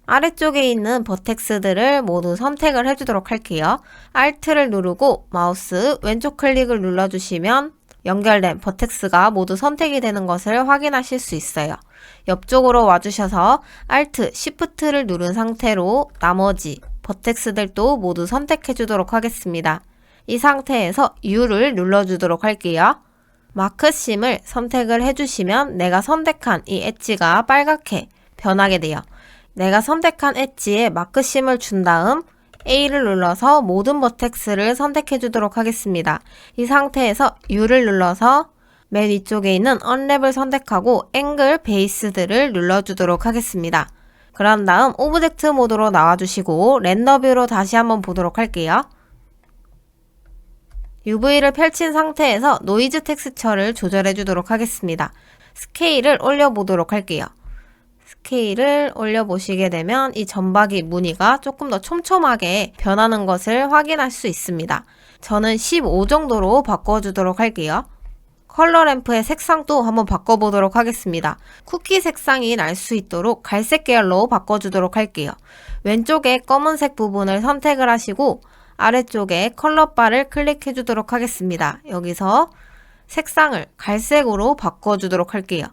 아래쪽에 있는 버텍스들을 모두 선택을 해주도록 할게요. Alt를 누르고 마우스 왼쪽 클릭을 눌러주시면 연결된 버텍스가 모두 선택이 되는 것을 확인하실 수 있어요. 옆쪽으로 와주셔서 Alt, Shift를 누른 상태로 나머지 버텍스들도 모두 선택해 주도록 하겠습니다. 이 상태에서 U를 눌러주도록 할게요. 마크심을 선택을 해주시면 내가 선택한 이 엣지가 빨갛게 변하게 돼요. 내가 선택한 엣지에 마크심을 준 다음 A를 눌러서 모든 버텍스를 선택해 주도록 하겠습니다. 이 상태에서 U를 눌러서 맨 위쪽에 있는 언랩을 선택하고 앵글 베이스들을 눌러주도록 하겠습니다. 그런 다음 오브젝트 모드로 나와주시고 렌더 뷰로 다시 한번 보도록 할게요. UV를 펼친 상태에서 노이즈 텍스처를 조절해 주도록 하겠습니다. 스케일을 올려보도록 할게요. 스케일을 올려보시게 되면 이 점박이 무늬가 조금 더 촘촘하게 변하는 것을 확인할 수 있습니다. 저는 15 정도로 바꿔주도록 할게요. 컬러 램프의 색상도 한번 바꿔보도록 하겠습니다. 쿠키 색상이 날 수 있도록 갈색 계열로 바꿔주도록 할게요. 왼쪽에 검은색 부분을 선택을 하시고 아래쪽에 컬러 바를 클릭해 주도록 하겠습니다. 여기서 색상을 갈색으로 바꿔주도록 할게요.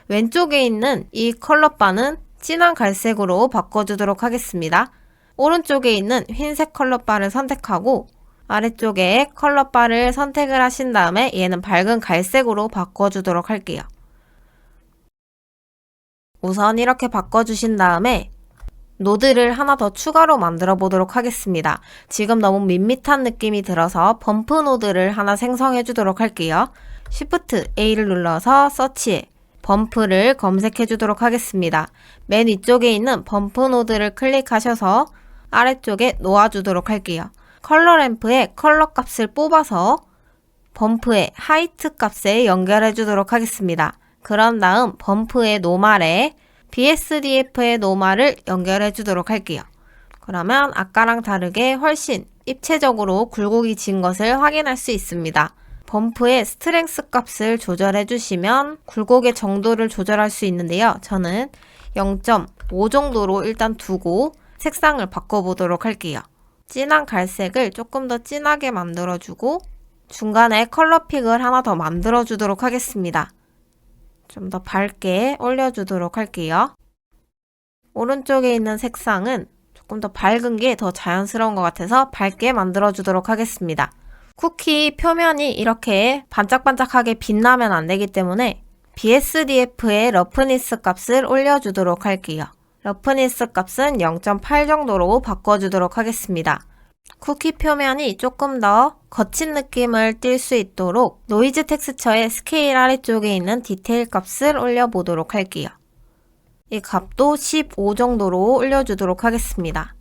왼쪽에 있는 이 컬러 바는 진한 갈색으로 바꿔주도록 하겠습니다. 오른쪽에 있는 흰색 컬러 바를 선택하고 아래쪽에 컬러 바를 선택을 하신 다음에 얘는 밝은 갈색으로 바꿔주도록 할게요. 우선 이렇게 바꿔주신 다음에 노드를 하나 더 추가로 만들어 보도록 하겠습니다. 지금 너무 밋밋한 느낌이 들어서 범프 노드를 하나 생성해 주도록 할게요. Shift A를 눌러서 서치에 범프를 검색해 주도록 하겠습니다. 맨 위쪽에 있는 범프 노드를 클릭하셔서 아래쪽에 놓아주도록 할게요. 컬러 램프의 컬러 값을 뽑아서 범프의 하이트 값에 연결해 주도록 하겠습니다. 그런 다음 범프의 노말에 BSDF의 노말을 연결해 주도록 할게요. 그러면 아까랑 다르게 훨씬 입체적으로 굴곡이 진 것을 확인할 수 있습니다. 범프의 스트렝스 값을 조절해 주시면 굴곡의 정도를 조절할 수 있는데요. 저는 0.5 정도로 일단 두고 색상을 바꿔보도록 할게요. 진한 갈색을 조금 더 진하게 만들어주고 중간에 컬러픽을 하나 더 만들어주도록 하겠습니다. 좀 더 밝게 올려주도록 할게요. 오른쪽에 있는 색상은 조금 더 밝은 게 더 자연스러운 것 같아서 밝게 만들어주도록 하겠습니다. 쿠키 표면이 이렇게 반짝반짝하게 빛나면 안 되기 때문에 BSDF의 러프니스 값을 올려주도록 할게요. 러프니스 값은 0.8 정도로 바꿔주도록 하겠습니다. 쿠키 표면이 조금 더 거친 느낌을 띌 수 있도록 노이즈 텍스처의 스케일 아래쪽에 있는 디테일 값을 올려보도록 할게요. 이 값도 15 정도로 올려주도록 하겠습니다.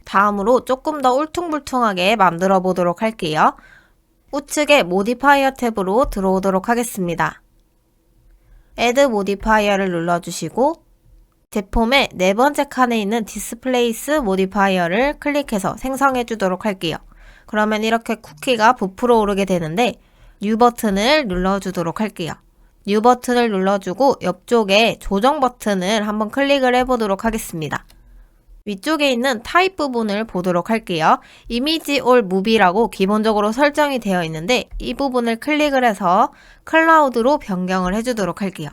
다음으로 조금 더 울퉁불퉁하게 만들어 보도록 할게요. 우측에 모디파이어 탭으로 들어오도록 하겠습니다. Add 모디파이어를 눌러주시고 제품의 네 번째 칸에 있는 디스플레이스 모디파이어를 클릭해서 생성해 주도록 할게요. 그러면 이렇게 쿠키가 부풀어 오르게 되는데 New 버튼을 눌러주도록 할게요. New 버튼을 눌러주고 옆쪽에 조정 버튼을 한번 클릭을 해보도록 하겠습니다. 위쪽에 있는 타입 부분을 보도록 할게요. 이미지 올 무비라고 기본적으로 설정이 되어 있는데 이 부분을 클릭을 해서 클라우드로 변경을 해주도록 할게요.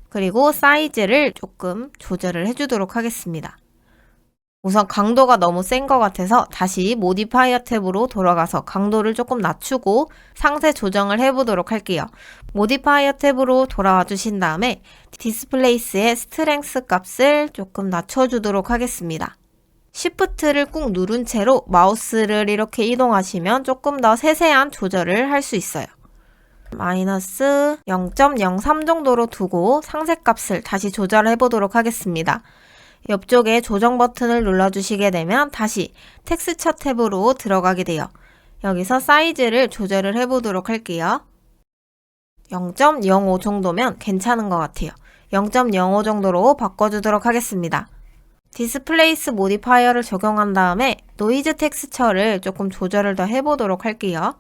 그리고 사이즈를 조금 조절을 해주도록 하겠습니다. 우선 강도가 너무 센 것 같아서 다시 모디파이어 탭으로 돌아가서 강도를 조금 낮추고 상세 조정을 해보도록 할게요. 모디파이어 탭으로 돌아와 주신 다음에 디스플레이스의 스트렝스 값을 조금 낮춰주도록 하겠습니다. Shift를 꾹 누른 채로 마우스를 이렇게 이동하시면 조금 더 세세한 조절을 할 수 있어요. 마이너스 0.03 정도로 두고 상세 값을 다시 조절해 보도록 하겠습니다. 옆쪽에 조정 버튼을 눌러주시게 되면 다시 텍스처 탭으로 들어가게 돼요. 여기서 사이즈를 조절을 해보도록 할게요. 0.05 정도면 괜찮은 것 같아요. 0.05 정도로 바꿔주도록 하겠습니다. 디스플레이스 모디파이어를 적용한 다음에 노이즈 텍스처를 조금 조절을 더 해보도록 할게요.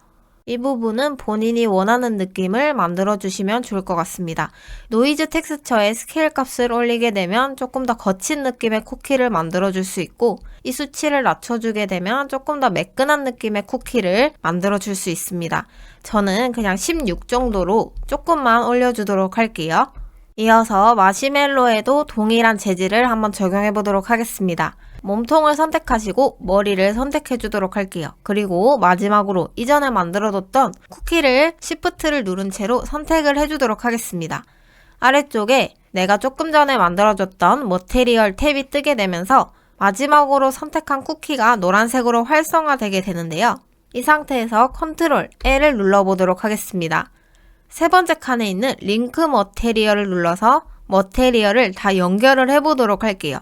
이 부분은 본인이 원하는 느낌을 만들어 주시면 좋을 것 같습니다. 노이즈 텍스처의 스케일 값을 올리게 되면 조금 더 거친 느낌의 쿠키를 만들어 줄 수 있고 이 수치를 낮춰주게 되면 조금 더 매끈한 느낌의 쿠키를 만들어 줄 수 있습니다. 저는 그냥 16 정도로 조금만 올려주도록 할게요. 이어서 마시멜로에도 동일한 재질을 한번 적용해 보도록 하겠습니다. 몸통을 선택하시고 머리를 선택해 주도록 할게요. 그리고 마지막으로 이전에 만들어뒀던 쿠키를 Shift를 누른 채로 선택을 해주도록 하겠습니다. 아래쪽에 내가 조금 전에 만들어줬던 머테리얼 탭이 뜨게 되면서 마지막으로 선택한 쿠키가 노란색으로 활성화되게 되는데요. 이 상태에서 컨트롤 L을 눌러보도록 하겠습니다. 세 번째 칸에 있는 링크 머테리얼을 눌러서 머테리얼을 다 연결을 해보도록 할게요.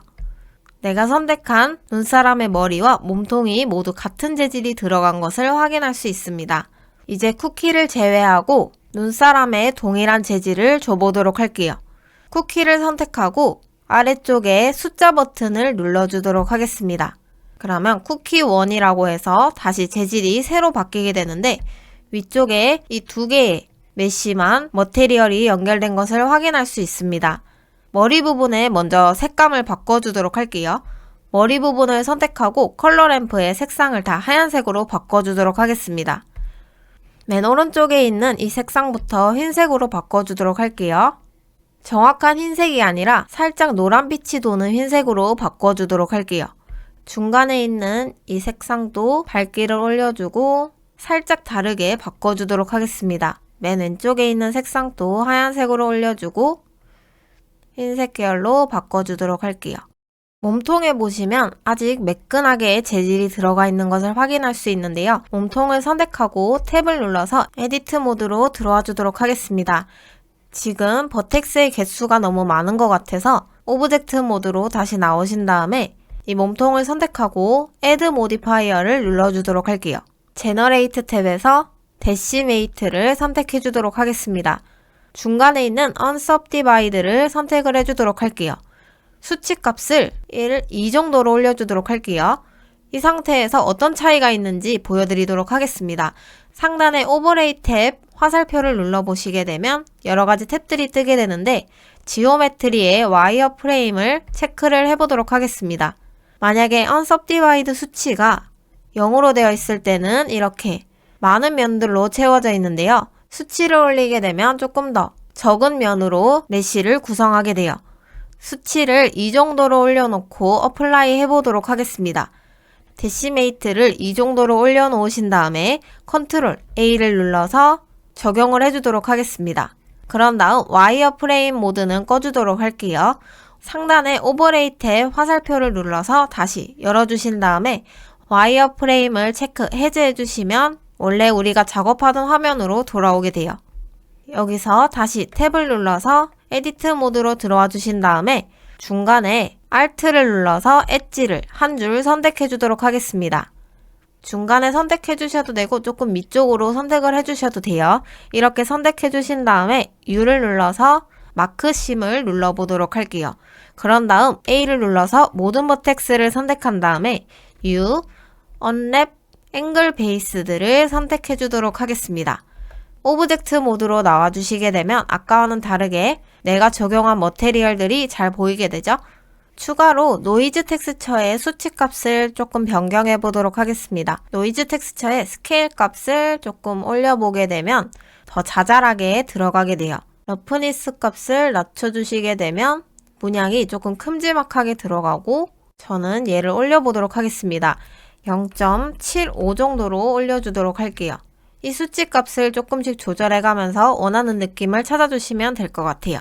내가 선택한 눈사람의 머리와 몸통이 모두 같은 재질이 들어간 것을 확인할 수 있습니다. 이제 쿠키를 제외하고 눈사람의 동일한 재질을 줘보도록 할게요. 쿠키를 선택하고 아래쪽에 숫자 버튼을 눌러주도록 하겠습니다. 그러면 쿠키 1이라고 해서 다시 재질이 새로 바뀌게 되는데 위쪽에 이 두 개의 메쉬만 머테리얼이 연결된 것을 확인할 수 있습니다. 머리 부분에 먼저 색감을 바꿔주도록 할게요. 머리 부분을 선택하고 컬러 램프의 색상을 다 하얀색으로 바꿔주도록 하겠습니다. 맨 오른쪽에 있는 이 색상부터 흰색으로 바꿔주도록 할게요. 정확한 흰색이 아니라 살짝 노란빛이 도는 흰색으로 바꿔주도록 할게요. 중간에 있는 이 색상도 밝기를 올려주고 살짝 다르게 바꿔주도록 하겠습니다. 맨 왼쪽에 있는 색상도 하얀색으로 올려주고 흰색 계열로 바꿔주도록 할게요. 몸통에 보시면 아직 매끈하게 재질이 들어가 있는 것을 확인할 수 있는데요. 몸통을 선택하고 탭을 눌러서 에디트 모드로 들어와 주도록 하겠습니다. 지금 버텍스의 개수가 너무 많은 것 같아서 오브젝트 모드로 다시 나오신 다음에 이 몸통을 선택하고 Add 모디파이어를 눌러주도록 할게요. 제너레이트 탭에서 데시메이트를 선택해 주도록 하겠습니다. 중간에 있는 Unsubdivide를 선택을 해주도록 할게요. 수치 값을 1, 2 정도로 올려주도록 할게요. 이 상태에서 어떤 차이가 있는지 보여드리도록 하겠습니다. 상단의 오버레이 탭 화살표를 눌러보시게 되면 여러가지 탭들이 뜨게 되는데 지오메트리의 와이어 프레임을 체크를 해보도록 하겠습니다. 만약에 unsubdivided 수치가 0으로 되어 있을 때는 이렇게 많은 면들로 채워져 있는데요. 수치를 올리게 되면 조금 더 적은 면으로 메쉬를 구성하게 돼요. 수치를 이 정도로 올려놓고 어플라이 해보도록 하겠습니다. 데시메이트를 이 정도로 올려놓으신 다음에 컨트롤 A를 눌러서 적용을 해주도록 하겠습니다. 그런 다음 와이어프레임 모드는 꺼주도록 할게요. 상단에 오버레이 탭 화살표를 눌러서 다시 열어주신 다음에 와이어프레임을 체크 해제해주시면 원래 우리가 작업하던 화면으로 돌아오게 돼요. 여기서 다시 탭을 눌러서 에디트 모드로 들어와 주신 다음에 중간에 Alt를 눌러서 엣지를 한 줄 선택해 주도록 하겠습니다. 중간에 선택해 주셔도 되고 조금 밑쪽으로 선택을 해 주셔도 돼요. 이렇게 선택해 주신 다음에 U를 눌러서 마크심을 눌러보도록 할게요. 그런 다음 A를 눌러서 모든 버텍스를 선택한 다음에 U, Unwrap, 앵글 베이스들을 선택해 주도록 하겠습니다. 오브젝트 모드로 나와주시게 되면 아까와는 다르게 내가 적용한 머테리얼들이 잘 보이게 되죠. 추가로 노이즈 텍스처의 수치 값을 조금 변경해 보도록 하겠습니다. 노이즈 텍스처의 스케일 값을 조금 올려보게 되면 더 자잘하게 들어가게 돼요. 러프니스 값을 낮춰주시게 되면 문양이 조금 큼지막하게 들어가고 저는 얘를 올려보도록 하겠습니다. 0.75 정도로 올려주도록 할게요. 이 수치 값을 조금씩 조절해가면서 원하는 느낌을 찾아주시면 될 것 같아요.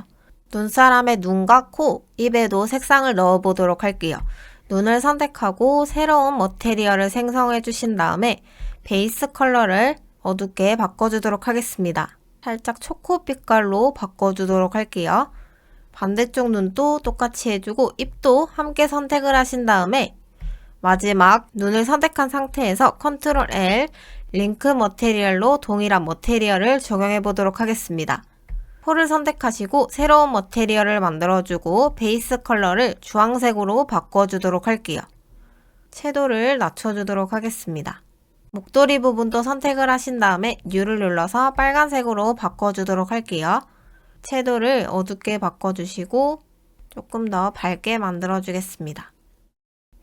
눈사람의 눈과 코, 입에도 색상을 넣어보도록 할게요. 눈을 선택하고 새로운 머테리얼을 생성해 주신 다음에 베이스 컬러를 어둡게 바꿔주도록 하겠습니다. 살짝 초코 빛깔로 바꿔주도록 할게요. 반대쪽 눈도 똑같이 해주고 입도 함께 선택을 하신 다음에 마지막 눈을 선택한 상태에서 컨트롤 L, 링크 머테리얼로 동일한 머테리얼을 적용해 보도록 하겠습니다. 폴을 선택하시고 새로운 머테리얼을 만들어주고 베이스 컬러를 주황색으로 바꿔주도록 할게요. 채도를 낮춰주도록 하겠습니다. 목도리 부분도 선택을 하신 다음에 U를 눌러서 빨간색으로 바꿔주도록 할게요. 채도를 어둡게 바꿔주시고 조금 더 밝게 만들어주겠습니다.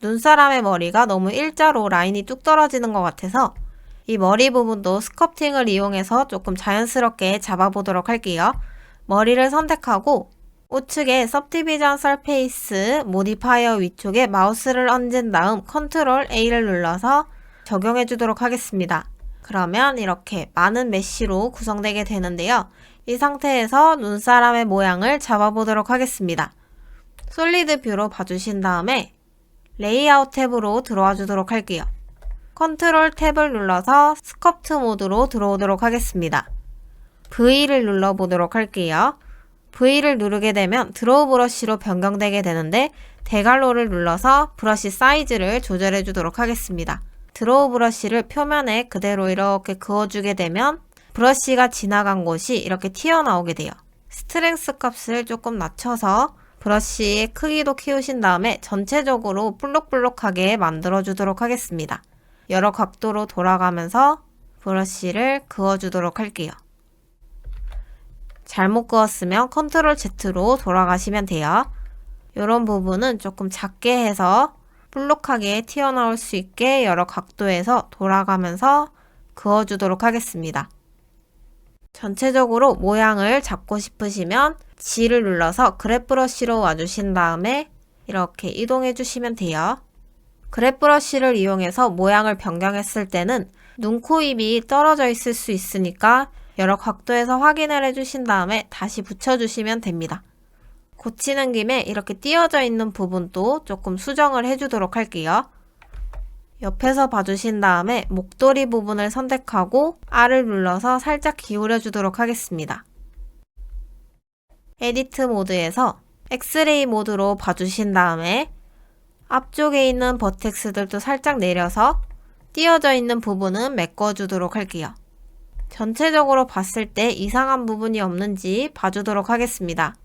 눈사람의 머리가 너무 일자로 라인이 뚝 떨어지는 것 같아서 이 머리 부분도 스커프팅을 이용해서 조금 자연스럽게 잡아보도록 할게요. 머리를 선택하고 우측에 Subdivision Surface 모디파이어 위쪽에 마우스를 얹은 다음 컨트롤 A를 눌러서 적용해 주도록 하겠습니다. 그러면 이렇게 많은 메쉬로 구성되게 되는데요. 이 상태에서 눈사람의 모양을 잡아보도록 하겠습니다. 솔리드 뷰로 봐주신 다음에 레이아웃 탭으로 들어와 주도록 할게요. 컨트롤 탭을 눌러서 스커프트 모드로 들어오도록 하겠습니다. V를 눌러보도록 할게요. V를 누르게 되면 드로우 브러쉬로 변경되게 되는데 대괄호를 눌러서 브러쉬 사이즈를 조절해 주도록 하겠습니다. 드로우 브러쉬를 표면에 그대로 이렇게 그어주게 되면 브러쉬가 지나간 곳이 이렇게 튀어나오게 돼요. 스트렝스 값을 조금 낮춰서 브러쉬의 크기도 키우신 다음에 전체적으로 볼록볼록하게 만들어 주도록 하겠습니다. 여러 각도로 돌아가면서 브러쉬를 그어주도록 할게요. 잘못 그었으면 컨트롤 Z로 돌아가시면 돼요. 이런 부분은 조금 작게 해서 볼록하게 튀어나올 수 있게 여러 각도에서 돌아가면서 그어주도록 하겠습니다. 전체적으로 모양을 잡고 싶으시면 G를 눌러서 그랩 브러쉬로 와주신 다음에 이렇게 이동해 주시면 돼요. 그랩 브러쉬를 이용해서 모양을 변경했을 때는 눈, 코, 입이 떨어져 있을 수 있으니까 여러 각도에서 확인을 해주신 다음에 다시 붙여주시면 됩니다. 고치는 김에 이렇게 띄어져 있는 부분도 조금 수정을 해주도록 할게요. 옆에서 봐주신 다음에 목도리 부분을 선택하고 R을 눌러서 살짝 기울여 주도록 하겠습니다. 에디트 모드에서 엑스레이 모드로 봐주신 다음에 앞쪽에 있는 버텍스들도 살짝 내려서 띄어져 있는 부분은 메꿔주도록 할게요. 전체적으로 봤을 때 이상한 부분이 없는지 봐주도록 하겠습니다.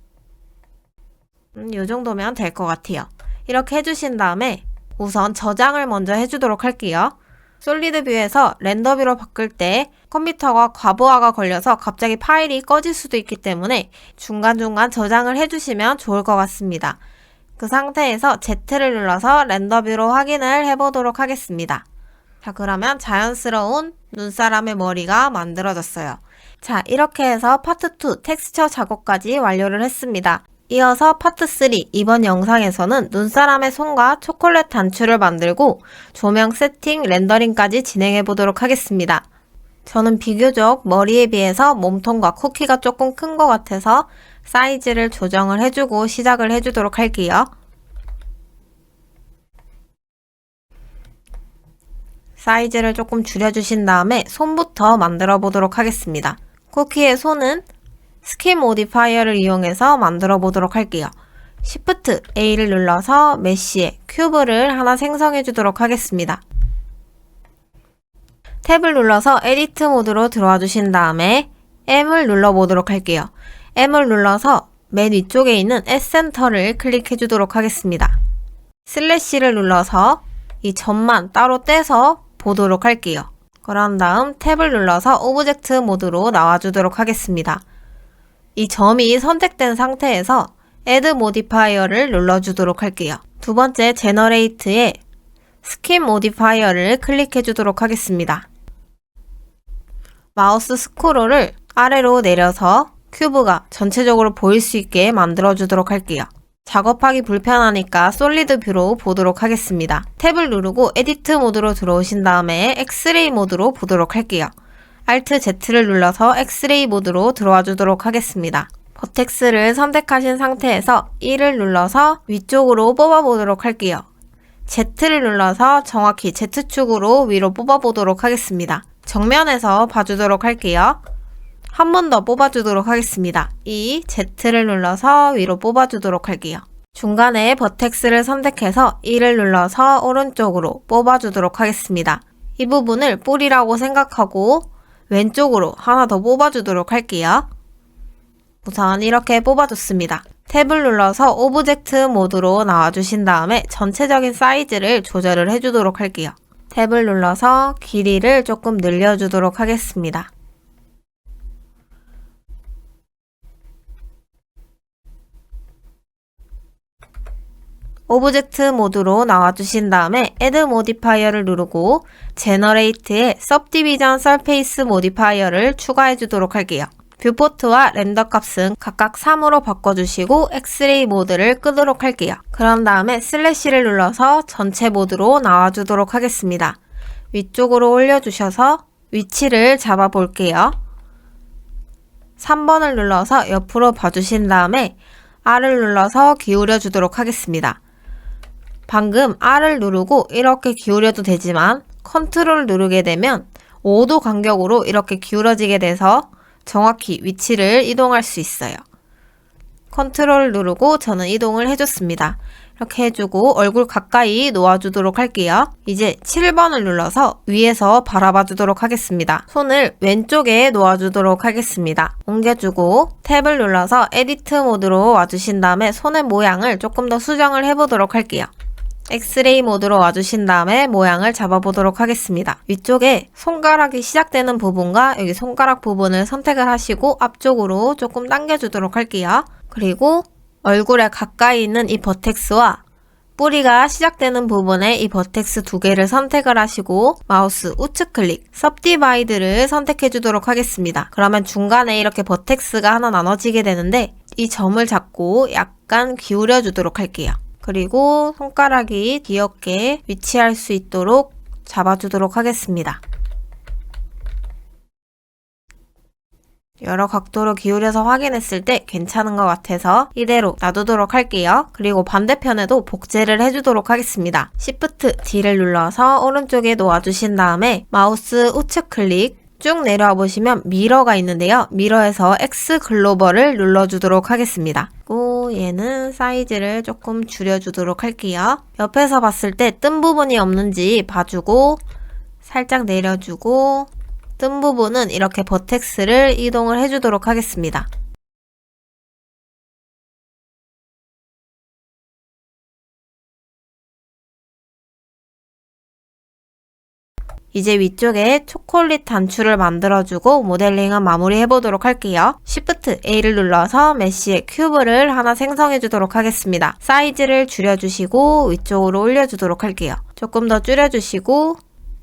이 정도면 될 것 같아요. 이렇게 해주신 다음에 우선 저장을 먼저 해주도록 할게요. 솔리드 뷰에서 렌더 뷰로 바꿀 때 컴퓨터가 과부하가 걸려서 갑자기 파일이 꺼질 수도 있기 때문에 중간중간 저장을 해주시면 좋을 것 같습니다. 그 상태에서 Z를 눌러서 렌더 뷰로 확인을 해보도록 하겠습니다. 자, 그러면 자연스러운 눈사람의 머리가 만들어졌어요. 자, 이렇게 해서 파트 2 텍스처 작업까지 완료를 했습니다. 이어서 파트 3 이번 영상에서는 눈사람의 손과 초콜릿 단추를 만들고 조명 세팅, 렌더링까지 진행해 보도록 하겠습니다. 저는 비교적 머리에 비해서 몸통과 쿠키가 조금 큰 것 같아서 사이즈를 조정을 해주고 시작을 해주도록 할게요. 사이즈를 조금 줄여주신 다음에 손부터 만들어 보도록 하겠습니다. 쿠키의 손은 스킨 모디파이어를 이용해서 만들어 보도록 할게요. Shift A를 눌러서 메쉬에 큐브를 하나 생성해 주도록 하겠습니다. 탭을 눌러서 에디트 모드로 들어와 주신 다음에 M을 눌러 보도록 할게요. M을 눌러서 맨 위쪽에 있는 에센터를 클릭해 주도록 하겠습니다. 슬래시를 눌러서 이 점만 따로 떼서 보도록 할게요. 그런 다음 탭을 눌러서 오브젝트 모드로 나와주도록 하겠습니다. 이 점이 선택된 상태에서 Add Modifier를 눌러주도록 할게요. 두 번째 제너레이트에 스킨 모디파이어를 클릭해 주도록 하겠습니다. 마우스 스크롤을 아래로 내려서 큐브가 전체적으로 보일 수 있게 만들어 주도록 할게요. 작업하기 불편하니까 솔리드 뷰로 보도록 하겠습니다. 탭을 누르고 에디트 모드로 들어오신 다음에 엑스레이 모드로 보도록 할게요. Alt Z를 눌러서 엑스레이 모드로 들어와 주도록 하겠습니다. 버텍스를 선택하신 상태에서 1을 눌러서 위쪽으로 뽑아 보도록 할게요. Z를 눌러서 정확히 Z축으로 위로 뽑아 보도록 하겠습니다. 정면에서 봐주도록 할게요. 한 번 더 뽑아주도록 하겠습니다. 이 Z를 눌러서 위로 뽑아주도록 할게요. 중간에 버텍스를 선택해서 1을 눌러서 오른쪽으로 뽑아주도록 하겠습니다. 이 부분을 뿌리라고 생각하고 왼쪽으로 하나 더 뽑아주도록 할게요. 우선 이렇게 뽑아줬습니다. 탭을 눌러서 오브젝트 모드로 나와주신 다음에 전체적인 사이즈를 조절을 해주도록 할게요. 탭을 눌러서 길이를 조금 늘려주도록 하겠습니다. 오브젝트 모드로 나와주신 다음에 Add Modifier를 누르고 Generate에 Subdivision Surface Modifier를 추가해 주도록 할게요. 뷰포트와 렌더 값은 각각 3으로 바꿔주시고 엑스레이 모드를 끄도록 할게요. 그런 다음에 슬래시를 눌러서 전체 모드로 나와주도록 하겠습니다. 위쪽으로 올려주셔서 위치를 잡아 볼게요. 3번을 눌러서 옆으로 봐주신 다음에 R을 눌러서 기울여 주도록 하겠습니다. 방금 R을 누르고 이렇게 기울여도 되지만 컨트롤 누르게 되면 5도 간격으로 이렇게 기울어지게 돼서 정확히 위치를 이동할 수 있어요. 컨트롤 누르고 저는 이동을 해줬습니다. 이렇게 해주고 얼굴 가까이 놓아주도록 할게요. 이제 7번을 눌러서 위에서 바라봐 주도록 하겠습니다. 손을 왼쪽에 놓아주도록 하겠습니다. 옮겨주고 탭을 눌러서 에디트 모드로 와주신 다음에 손의 모양을 조금 더 수정을 해보도록 할게요. 엑스레이 모드로 와주신 다음에 모양을 잡아보도록 하겠습니다. 위쪽에 손가락이 시작되는 부분과 여기 손가락 부분을 선택을 하시고 앞쪽으로 조금 당겨주도록 할게요. 그리고 얼굴에 가까이 있는 이 버텍스와 뿌리가 시작되는 부분에 이 버텍스 두 개를 선택을 하시고 마우스 우측 클릭, Subdivide를 선택해 주도록 하겠습니다. 그러면 중간에 이렇게 버텍스가 하나 나눠지게 되는데 이 점을 잡고 약간 기울여 주도록 할게요. 그리고 손가락이 귀엽게 위치할 수 있도록 잡아주도록 하겠습니다. 여러 각도로 기울여서 확인했을 때 괜찮은 것 같아서 이대로 놔두도록 할게요. 그리고 반대편에도 복제를 해주도록 하겠습니다. Shift D를 눌러서 오른쪽에 놓아주신 다음에 마우스 우측 클릭 쭉 내려와 보시면 미러가 있는데요. 미러에서 X 글로벌을 눌러주도록 하겠습니다. 그리고 얘는 사이즈를 조금 줄여주도록 할게요. 옆에서 봤을 때 뜬 부분이 없는지 봐주고 살짝 내려주고 뜬 부분은 이렇게 버텍스를 이동을 해주도록 하겠습니다. 이제 위쪽에 초콜릿 단추를 만들어주고 모델링은 마무리해보도록 할게요. Shift A를 눌러서 메쉬의 큐브를 하나 생성해주도록 하겠습니다. 사이즈를 줄여주시고 위쪽으로 올려주도록 할게요. 조금 더 줄여주시고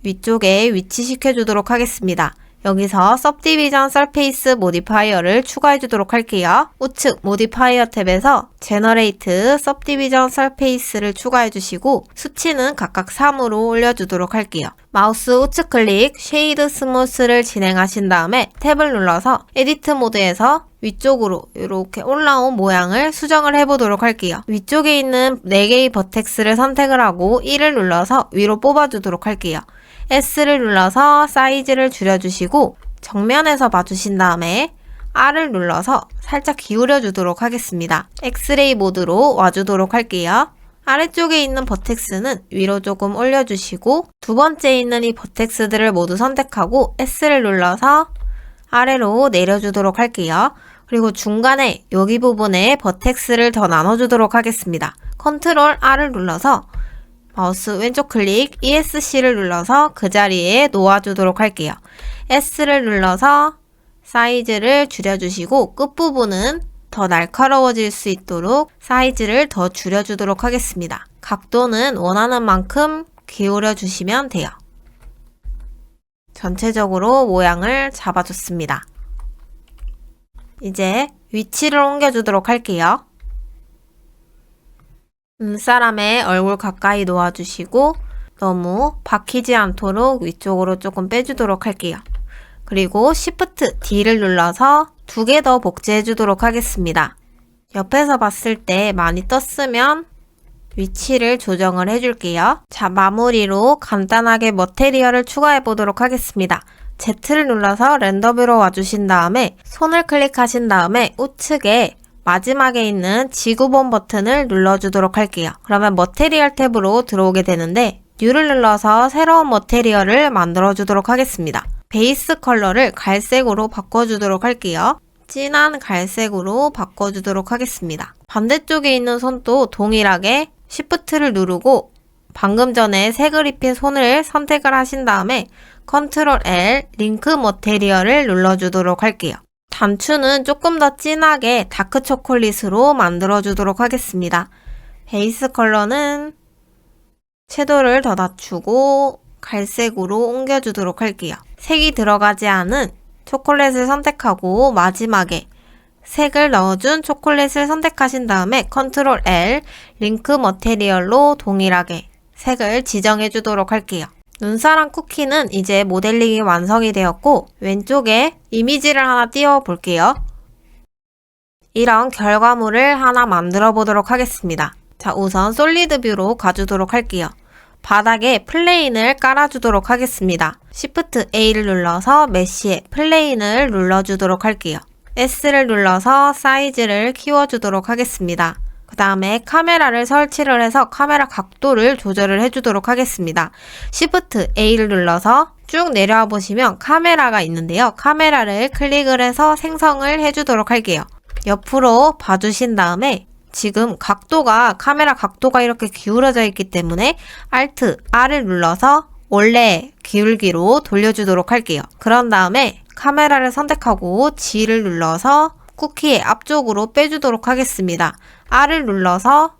위쪽에 위치시켜주도록 하겠습니다. 여기서 Subdivision Surface 모디파이어를 추가해주도록 할게요. 우측 모디파이어 탭에서 Generate Subdivision Surface를 추가해주시고 수치는 각각 3으로 올려주도록 할게요. 마우스 우측 클릭 Shade Smooth를 진행하신 다음에 탭을 눌러서 에디트 모드에서 위쪽으로 이렇게 올라온 모양을 수정을 해보도록 할게요. 위쪽에 있는 4개의 버텍스를 선택을 하고 1을 눌러서 위로 뽑아주도록 할게요. S를 눌러서 사이즈를 줄여주시고 정면에서 봐주신 다음에 R을 눌러서 살짝 기울여 주도록 하겠습니다. 엑스레이 모드로 와주도록 할게요. 아래쪽에 있는 버텍스는 위로 조금 올려주시고 두 번째 있는 이 버텍스들을 모두 선택하고 S를 눌러서 아래로 내려주도록 할게요. 그리고 중간에 여기 부분에 버텍스를 더 나눠주도록 하겠습니다. 컨트롤 R을 눌러서 마우스 왼쪽 클릭 ESC를 눌러서 그 자리에 놓아주도록 할게요. S를 눌러서 사이즈를 줄여주시고 끝부분은 더 날카로워질 수 있도록 사이즈를 더 줄여주도록 하겠습니다. 각도는 원하는 만큼 기울여 주시면 돼요. 전체적으로 모양을 잡아줬습니다. 이제 위치를 옮겨주도록 할게요. 눈사람의 얼굴 가까이 놓아주시고 너무 박히지 않도록 위쪽으로 조금 빼주도록 할게요. 그리고 Shift D를 눌러서 2개 더 복제해 주도록 하겠습니다. 옆에서 봤을 때 많이 떴으면 위치를 조정을 해줄게요. 자, 마무리로 간단하게 머테리얼을 추가해 보도록 하겠습니다. Z를 눌러서 렌더뷰로 와주신 다음에 손을 클릭하신 다음에 우측에 마지막에 있는 지구본 버튼을 눌러주도록 할게요. 그러면 머테리얼 탭으로 들어오게 되는데 New를 눌러서 새로운 머테리얼을 만들어주도록 하겠습니다. 베이스 컬러를 갈색으로 바꿔주도록 할게요. 진한 갈색으로 바꿔주도록 하겠습니다. 반대쪽에 있는 손도 동일하게 Shift를 누르고 방금 전에 색을 입힌 손을 선택을 하신 다음에 Ctrl L 링크 머테리얼을 눌러주도록 할게요. 단추는 조금 더 진하게 다크 초콜릿으로 만들어주도록 하겠습니다. 베이스 컬러는 채도를 더 낮추고 갈색으로 옮겨주도록 할게요. 색이 들어가지 않은 초콜릿을 선택하고 마지막에 색을 넣어준 초콜릿을 선택하신 다음에 Ctrl L 링크 머테리얼로 동일하게 색을 지정해 주도록 할게요. 눈사람 쿠키는 이제 모델링이 완성이 되었고 왼쪽에 이미지를 하나 띄워 볼게요. 이런 결과물을 하나 만들어 보도록 하겠습니다. 자, 우선 솔리드 뷰로 가주도록 할게요. 바닥에 플레인을 깔아주도록 하겠습니다. Shift A를 눌러서 메쉬에 플레인을 눌러주도록 할게요. S를 눌러서 사이즈를 키워주도록 하겠습니다. 그 다음에 카메라를 설치를 해서 카메라 각도를 조절을 해주도록 하겠습니다. Shift A를 눌러서 쭉 내려와 보시면 카메라가 있는데요. 카메라를 클릭을 해서 생성을 해주도록 할게요. 옆으로 봐주신 다음에 지금 카메라 각도가 이렇게 기울어져 있기 때문에 Alt R을 눌러서 원래 기울기로 돌려주도록 할게요. 그런 다음에 카메라를 선택하고 G를 눌러서 쿠키의 앞쪽으로 빼주도록 하겠습니다. R을 눌러서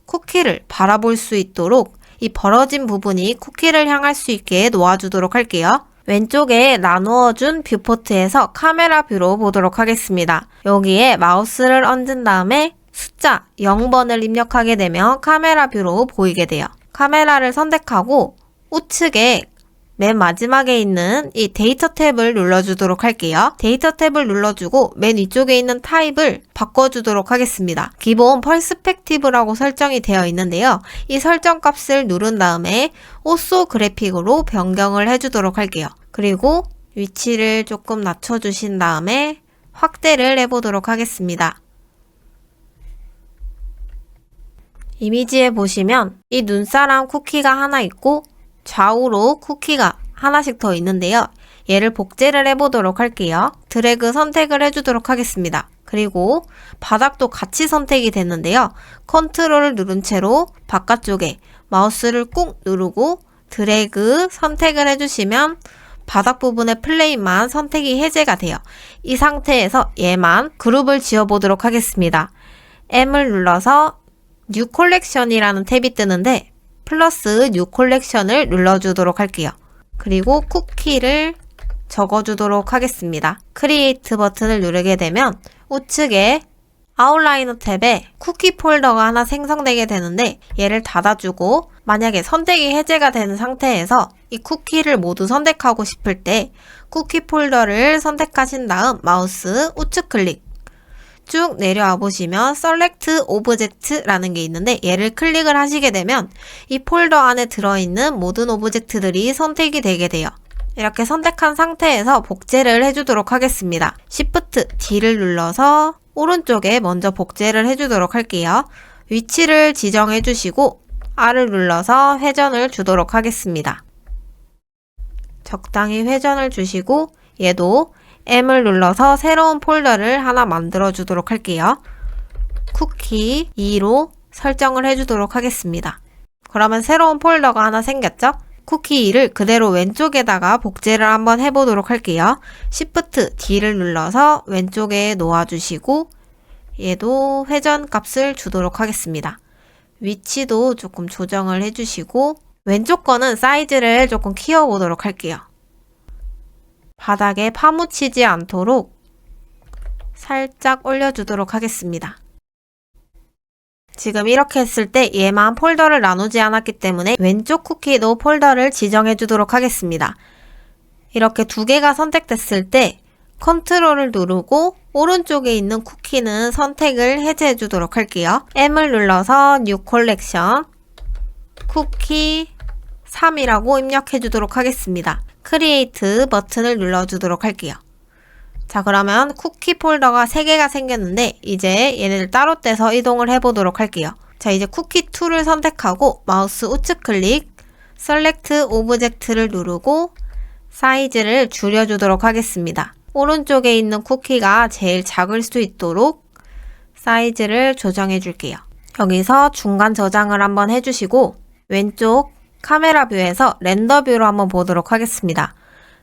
쿠키를 바라볼 수 있도록 이 벌어진 부분이 쿠키를 향할 수 있게 놓아주도록 할게요. 왼쪽에 나누어준 뷰포트에서 카메라 뷰로 보도록 하겠습니다. 여기에 마우스를 얹은 다음에 숫자 0번을 입력하게 되면 카메라 뷰로 보이게 돼요. 카메라를 선택하고 우측에 맨 마지막에 있는 이 데이터 탭을 눌러주도록 할게요. 데이터 탭을 눌러주고 맨 위쪽에 있는 타입을 바꿔주도록 하겠습니다. 기본 퍼스펙티브라고 설정이 되어 있는데요. 이 설정 값을 누른 다음에 오소 그래픽으로 변경을 해주도록 할게요. 그리고 위치를 조금 낮춰주신 다음에 확대를 해보도록 하겠습니다. 이미지에 보시면 이 눈사람 쿠키가 하나 있고 좌우로 쿠키가 하나씩 더 있는데요. 얘를 복제를 해보도록 할게요. 드래그 선택을 해주도록 하겠습니다. 그리고 바닥도 같이 선택이 됐는데요. 컨트롤을 누른 채로 바깥쪽에 마우스를 꾹 누르고 드래그 선택을 해주시면 바닥 부분의 플레임만 선택이 해제가 돼요. 이 상태에서 얘만 그룹을 지어보도록 하겠습니다. M을 눌러서 New Collection이라는 탭이 뜨는데 플러스 New Collection을 눌러주도록 할게요. 그리고 쿠키를 적어주도록 하겠습니다. 크리에이트 버튼을 누르게 되면 우측에 아웃라이너 탭에 쿠키 폴더가 하나 생성되게 되는데 얘를 닫아주고 만약에 선택이 해제가 되는 상태에서 이 쿠키를 모두 선택하고 싶을 때 쿠키 폴더를 선택하신 다음 마우스 우측 클릭 쭉 내려와 보시면 Select Object라는 게 있는데 얘를 클릭을 하시게 되면 이 폴더 안에 들어있는 모든 오브젝트들이 선택이 되게 돼요. 이렇게 선택한 상태에서 복제를 해주도록 하겠습니다. Shift D를 눌러서 오른쪽에 먼저 복제를 해주도록 할게요. 위치를 지정해 주시고 R을 눌러서 회전을 주도록 하겠습니다. 적당히 회전을 주시고 얘도 M을 눌러서 새로운 폴더를 하나 만들어 주도록 할게요. 쿠키 2로 설정을 해주도록 하겠습니다. 그러면 새로운 폴더가 하나 생겼죠? 쿠키 2를 그대로 왼쪽에다가 복제를 한번 해보도록 할게요. Shift D를 눌러서 왼쪽에 놓아주시고 얘도 회전 값을 주도록 하겠습니다. 위치도 조금 조정을 해주시고 왼쪽 거는 사이즈를 조금 키워보도록 할게요. 바닥에 파묻히지 않도록 살짝 올려주도록 하겠습니다. 지금 이렇게 했을 때 얘만 폴더를 나누지 않았기 때문에 왼쪽 쿠키도 폴더를 지정해 주도록 하겠습니다. 이렇게 두 개가 선택됐을 때 컨트롤을 누르고 오른쪽에 있는 쿠키는 선택을 해제해 주도록 할게요. M을 눌러서 New Collection 쿠키 3이라고 입력해 주도록 하겠습니다. 크리에이트 버튼을 눌러주도록 할게요. 자, 그러면 쿠키 폴더가 3개가 생겼는데 이제 얘네를 따로 떼서 이동을 해보도록 할게요. 자, 이제 쿠키 2를 선택하고 마우스 우측 클릭 Select Object를 누르고 사이즈를 줄여주도록 하겠습니다. 오른쪽에 있는 쿠키가 제일 작을 수 있도록 사이즈를 조정해 줄게요. 여기서 중간 저장을 한번 해주시고 왼쪽 카메라 뷰에서 렌더 뷰로 한번 보도록 하겠습니다.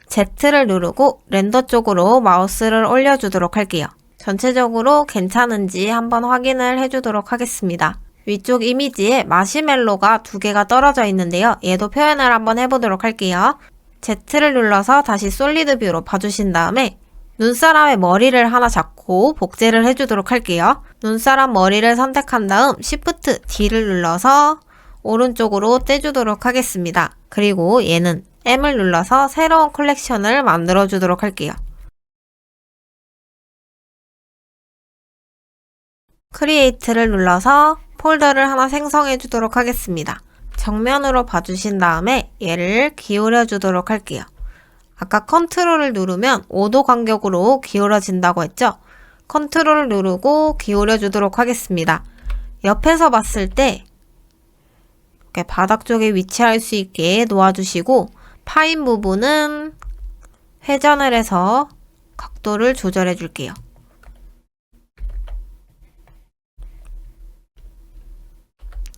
Z를 누르고 렌더 쪽으로 마우스를 올려주도록 할게요. 전체적으로 괜찮은지 한번 확인을 해주도록 하겠습니다. 위쪽 이미지에 마시멜로가 2개가 떨어져 있는데요. 얘도 표현을 한번 해보도록 할게요. Z를 눌러서 다시 솔리드 뷰로 봐주신 다음에 눈사람의 머리를 하나 잡고 복제를 해주도록 할게요. 눈사람 머리를 선택한 다음 Shift D를 눌러서 오른쪽으로 떼주도록 하겠습니다. 그리고 얘는 M을 눌러서 새로운 컬렉션을 만들어 주도록 할게요. 크리에이트를 눌러서 폴더를 하나 생성해 주도록 하겠습니다. 정면으로 봐주신 다음에 얘를 기울여 주도록 할게요. 아까 컨트롤을 누르면 5도 간격으로 기울어진다고 했죠? 컨트롤을 누르고 기울여 주도록 하겠습니다. 옆에서 봤을 때 이렇게 바닥 쪽에 위치할 수 있게 놓아주시고 파인 부분은 회전을 해서 각도를 조절해 줄게요.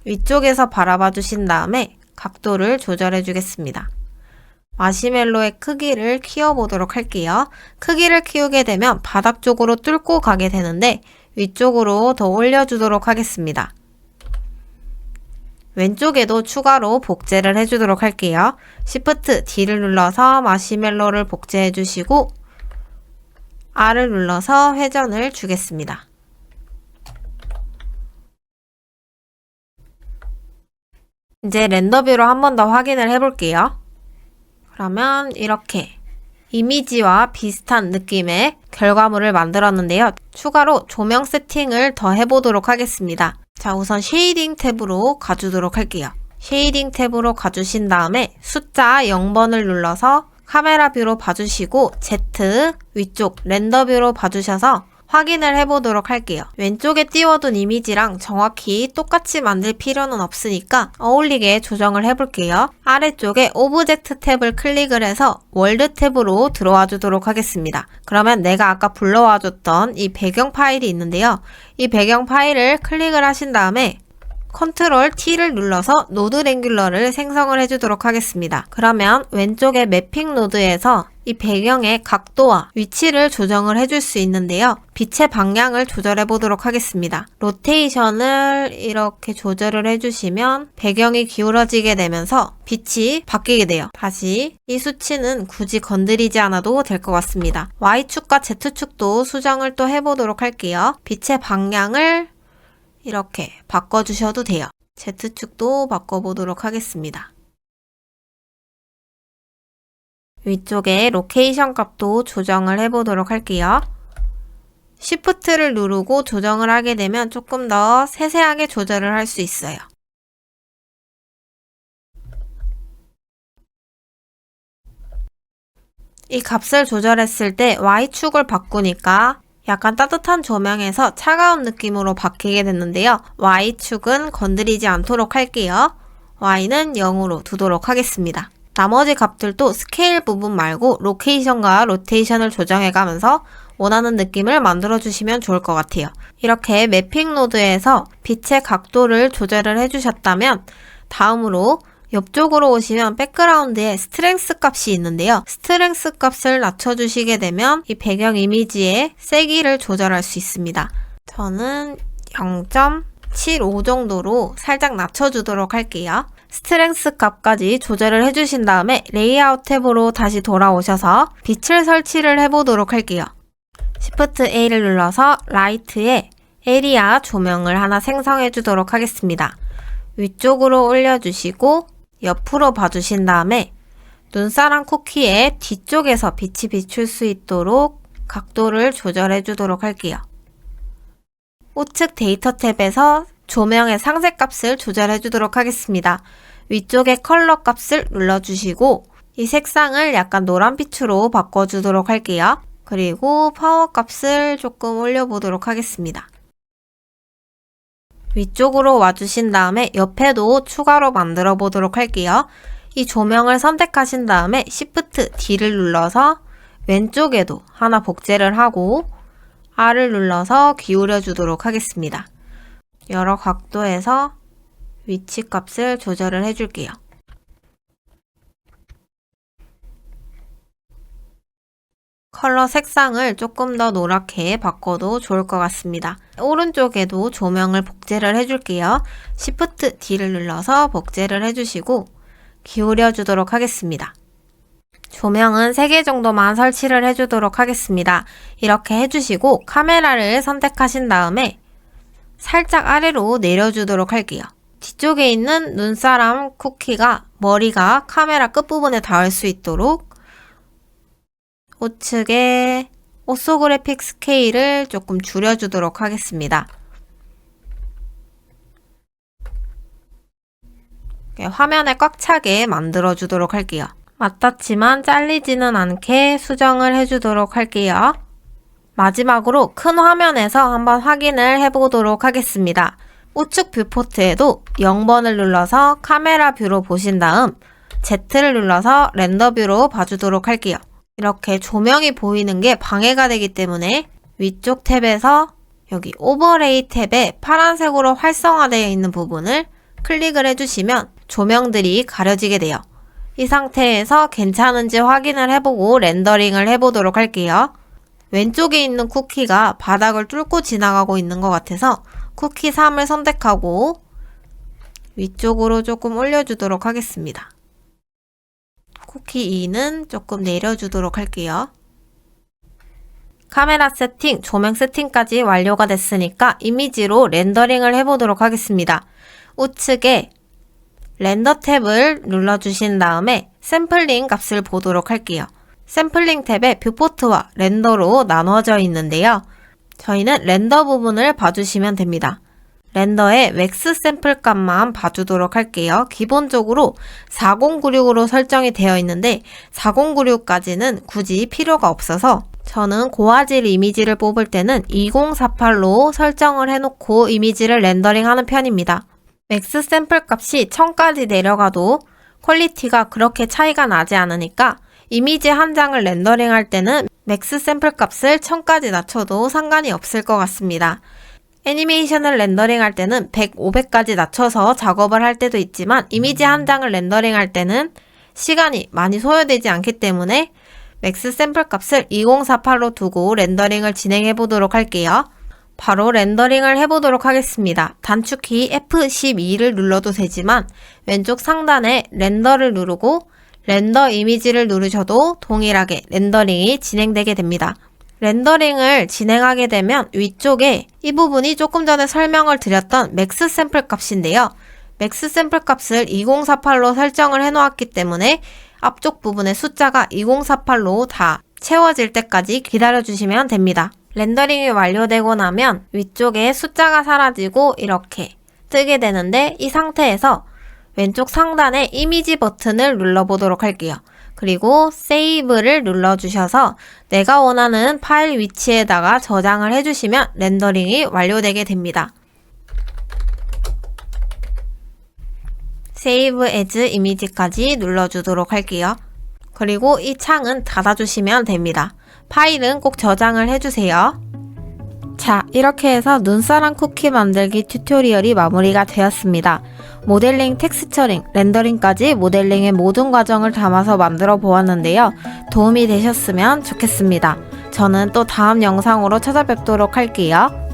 위쪽에서 바라봐 주신 다음에 각도를 조절해 주겠습니다. 마시멜로의 크기를 키워보도록 할게요. 크기를 키우게 되면 바닥 쪽으로 뚫고 가게 되는데 위쪽으로 더 올려주도록 하겠습니다. 왼쪽에도 추가로 복제를 해주도록 할게요. Shift D를 눌러서 마시멜로를 복제해 주시고 R을 눌러서 회전을 주겠습니다. 이제 렌더뷰로 한 번 더 확인을 해볼게요. 그러면 이렇게 이미지와 비슷한 느낌의 결과물을 만들었는데요. 추가로 조명 세팅을 더 해보도록 하겠습니다. 자, 우선 쉐이딩 탭으로 가주도록 할게요. 쉐이딩 탭으로 가주신 다음에 숫자 0번을 눌러서 카메라 뷰로 봐주시고 Z 위쪽 렌더 뷰로 봐주셔서 확인을 해보도록 할게요. 왼쪽에 띄워둔 이미지랑 정확히 똑같이 만들 필요는 없으니까 어울리게 조정을 해볼게요. 아래쪽에 오브젝트 탭을 클릭을 해서 월드 탭으로 들어와 주도록 하겠습니다. 그러면 내가 아까 불러와 줬던 이 배경 파일이 있는데요. 이 배경 파일을 클릭을 하신 다음에 컨트롤 T를 눌러서 노드 랭귤러를 생성을 해주도록 하겠습니다. 그러면 왼쪽에 매핑 노드에서 이 배경의 각도와 위치를 조정을 해줄 수 있는데요. 빛의 방향을 조절해 보도록 하겠습니다. 로테이션을 이렇게 조절을 해주시면 배경이 기울어지게 되면서 빛이 바뀌게 돼요. 다시 이 수치는 굳이 건드리지 않아도 될 것 같습니다. Y축과 Z축도 수정을 또 해보도록 할게요. 빛의 방향을 이렇게 바꿔주셔도 돼요. Z축도 바꿔보도록 하겠습니다. 위쪽에 로케이션 값도 조정을 해보도록 할게요. Shift를 누르고 조정을 하게 되면 조금 더 세세하게 조절을 할 수 있어요. 이 값을 조절했을 때 Y축을 바꾸니까 약간 따뜻한 조명에서 차가운 느낌으로 바뀌게 됐는데요. Y축은 건드리지 않도록 할게요. Y는 0으로 두도록 하겠습니다. 나머지 값들도 스케일 부분 말고 로케이션과 로테이션을 조정해가면서 원하는 느낌을 만들어주시면 좋을 것 같아요. 이렇게 매핑 노드에서 빛의 각도를 조절을 해주셨다면 다음으로 옆쪽으로 오시면 백그라운드에 스트렝스 값이 있는데요. 스트렝스 값을 낮춰주시게 되면 이 배경 이미지의 세기를 조절할 수 있습니다. 저는 0.75 정도로 살짝 낮춰주도록 할게요. 스트렝스 값까지 조절을 해주신 다음에 레이아웃 탭으로 다시 돌아오셔서 빛을 설치를 해보도록 할게요. Shift A를 눌러서 라이트에 에리아 조명을 하나 생성해 주도록 하겠습니다. 위쪽으로 올려주시고 옆으로 봐주신 다음에 눈사람 쿠키의 뒤쪽에서 빛이 비출 수 있도록 각도를 조절해 주도록 할게요. 우측 데이터 탭에서 조명의 상세 값을 조절해 주도록 하겠습니다. 위쪽에 컬러 값을 눌러주시고 이 색상을 약간 노란빛으로 바꿔주도록 할게요. 그리고 파워 값을 조금 올려보도록 하겠습니다. 위쪽으로 와주신 다음에 옆에도 추가로 만들어 보도록 할게요. 이 조명을 선택하신 다음에 Shift D를 눌러서 왼쪽에도 하나 복제를 하고 R을 눌러서 기울여 주도록 하겠습니다. 여러 각도에서 위치 값을 조절을 해줄게요. 컬러 색상을 조금 더 노랗게 바꿔도 좋을 것 같습니다. 오른쪽에도 조명을 복제를 해줄게요. Shift D를 눌러서 복제를 해주시고 기울여 주도록 하겠습니다. 조명은 3개 정도만 설치를 해주도록 하겠습니다. 이렇게 해주시고 카메라를 선택하신 다음에 살짝 아래로 내려주도록 할게요. 뒤쪽에 있는 눈사람 쿠키가 머리가 카메라 끝부분에 닿을 수 있도록 우측에 오소그래픽 스케일을 조금 줄여주도록 하겠습니다. 화면에 꽉 차게 만들어주도록 할게요. 맞닿지만 잘리지는 않게 수정을 해주도록 할게요. 마지막으로 큰 화면에서 한번 확인을 해보도록 하겠습니다. 우측 뷰포트에도 0번을 눌러서 카메라 뷰로 보신 다음 Z를 눌러서 렌더 뷰로 봐주도록 할게요. 이렇게 조명이 보이는 게 방해가 되기 때문에 위쪽 탭에서 여기 오버레이 탭에 파란색으로 활성화되어 있는 부분을 클릭을 해주시면 조명들이 가려지게 돼요. 이 상태에서 괜찮은지 확인을 해보고 렌더링을 해보도록 할게요. 왼쪽에 있는 쿠키가 바닥을 뚫고 지나가고 있는 것 같아서 쿠키 3을 선택하고 위쪽으로 조금 올려주도록 하겠습니다. 쿠키 2는 조금 내려주도록 할게요. 카메라 세팅, 조명 세팅까지 완료가 됐으니까 이미지로 렌더링을 해보도록 하겠습니다. 우측에 렌더 탭을 눌러주신 다음에 샘플링 값을 보도록 할게요. 샘플링 탭에 뷰포트와 렌더로 나눠져 있는데요. 저희는 렌더 부분을 봐주시면 됩니다. 렌더의 웩스 샘플 값만 봐주도록 할게요. 기본적으로 4096으로 설정이 되어 있는데 4096까지는 굳이 필요가 없어서 저는 고화질 이미지를 뽑을 때는 2048로 설정을 해놓고 이미지를 렌더링하는 편입니다. 맥스 샘플 값이 1000까지 내려가도 퀄리티가 그렇게 차이가 나지 않으니까 이미지 한 장을 렌더링 할 때는 맥스 샘플 값을 1000까지 낮춰도 상관이 없을 것 같습니다. 애니메이션을 렌더링할 때는 100, 500까지 낮춰서 작업을 할 때도 있지만 이미지 한 장을 렌더링할 때는 시간이 많이 소요되지 않기 때문에 맥스 샘플 값을 2048로 두고 렌더링을 진행해 보도록 할게요. 바로 렌더링을 해보도록 하겠습니다. 단축키 F12를 눌러도 되지만 왼쪽 상단에 렌더를 누르고 렌더 이미지를 누르셔도 동일하게 렌더링이 진행되게 됩니다. 렌더링을 진행하게 되면 위쪽에 이 부분이 조금 전에 설명을 드렸던 맥스 샘플 값인데요. 맥스 샘플 값을 2048로 설정을 해놓았기 때문에 앞쪽 부분의 숫자가 2048로 다 채워질 때까지 기다려주시면 됩니다. 렌더링이 완료되고 나면 위쪽에 숫자가 사라지고 이렇게 뜨게 되는데 이 상태에서 왼쪽 상단에 이미지 버튼을 눌러보도록 할게요. 그리고 세이브를 눌러주셔서 내가 원하는 파일 위치에다가 저장을 해주시면 렌더링이 완료되게 됩니다. 세이브 에즈 이미지까지 눌러주도록 할게요. 그리고 이 창은 닫아주시면 됩니다. 파일은 꼭 저장을 해주세요. 자, 이렇게 해서 눈사람 쿠키 만들기 튜토리얼이 마무리가 되었습니다. 모델링, 텍스처링, 렌더링까지 모델링의 모든 과정을 담아서 만들어 보았는데요. 도움이 되셨으면 좋겠습니다. 저는 또 다음 영상으로 찾아뵙도록 할게요.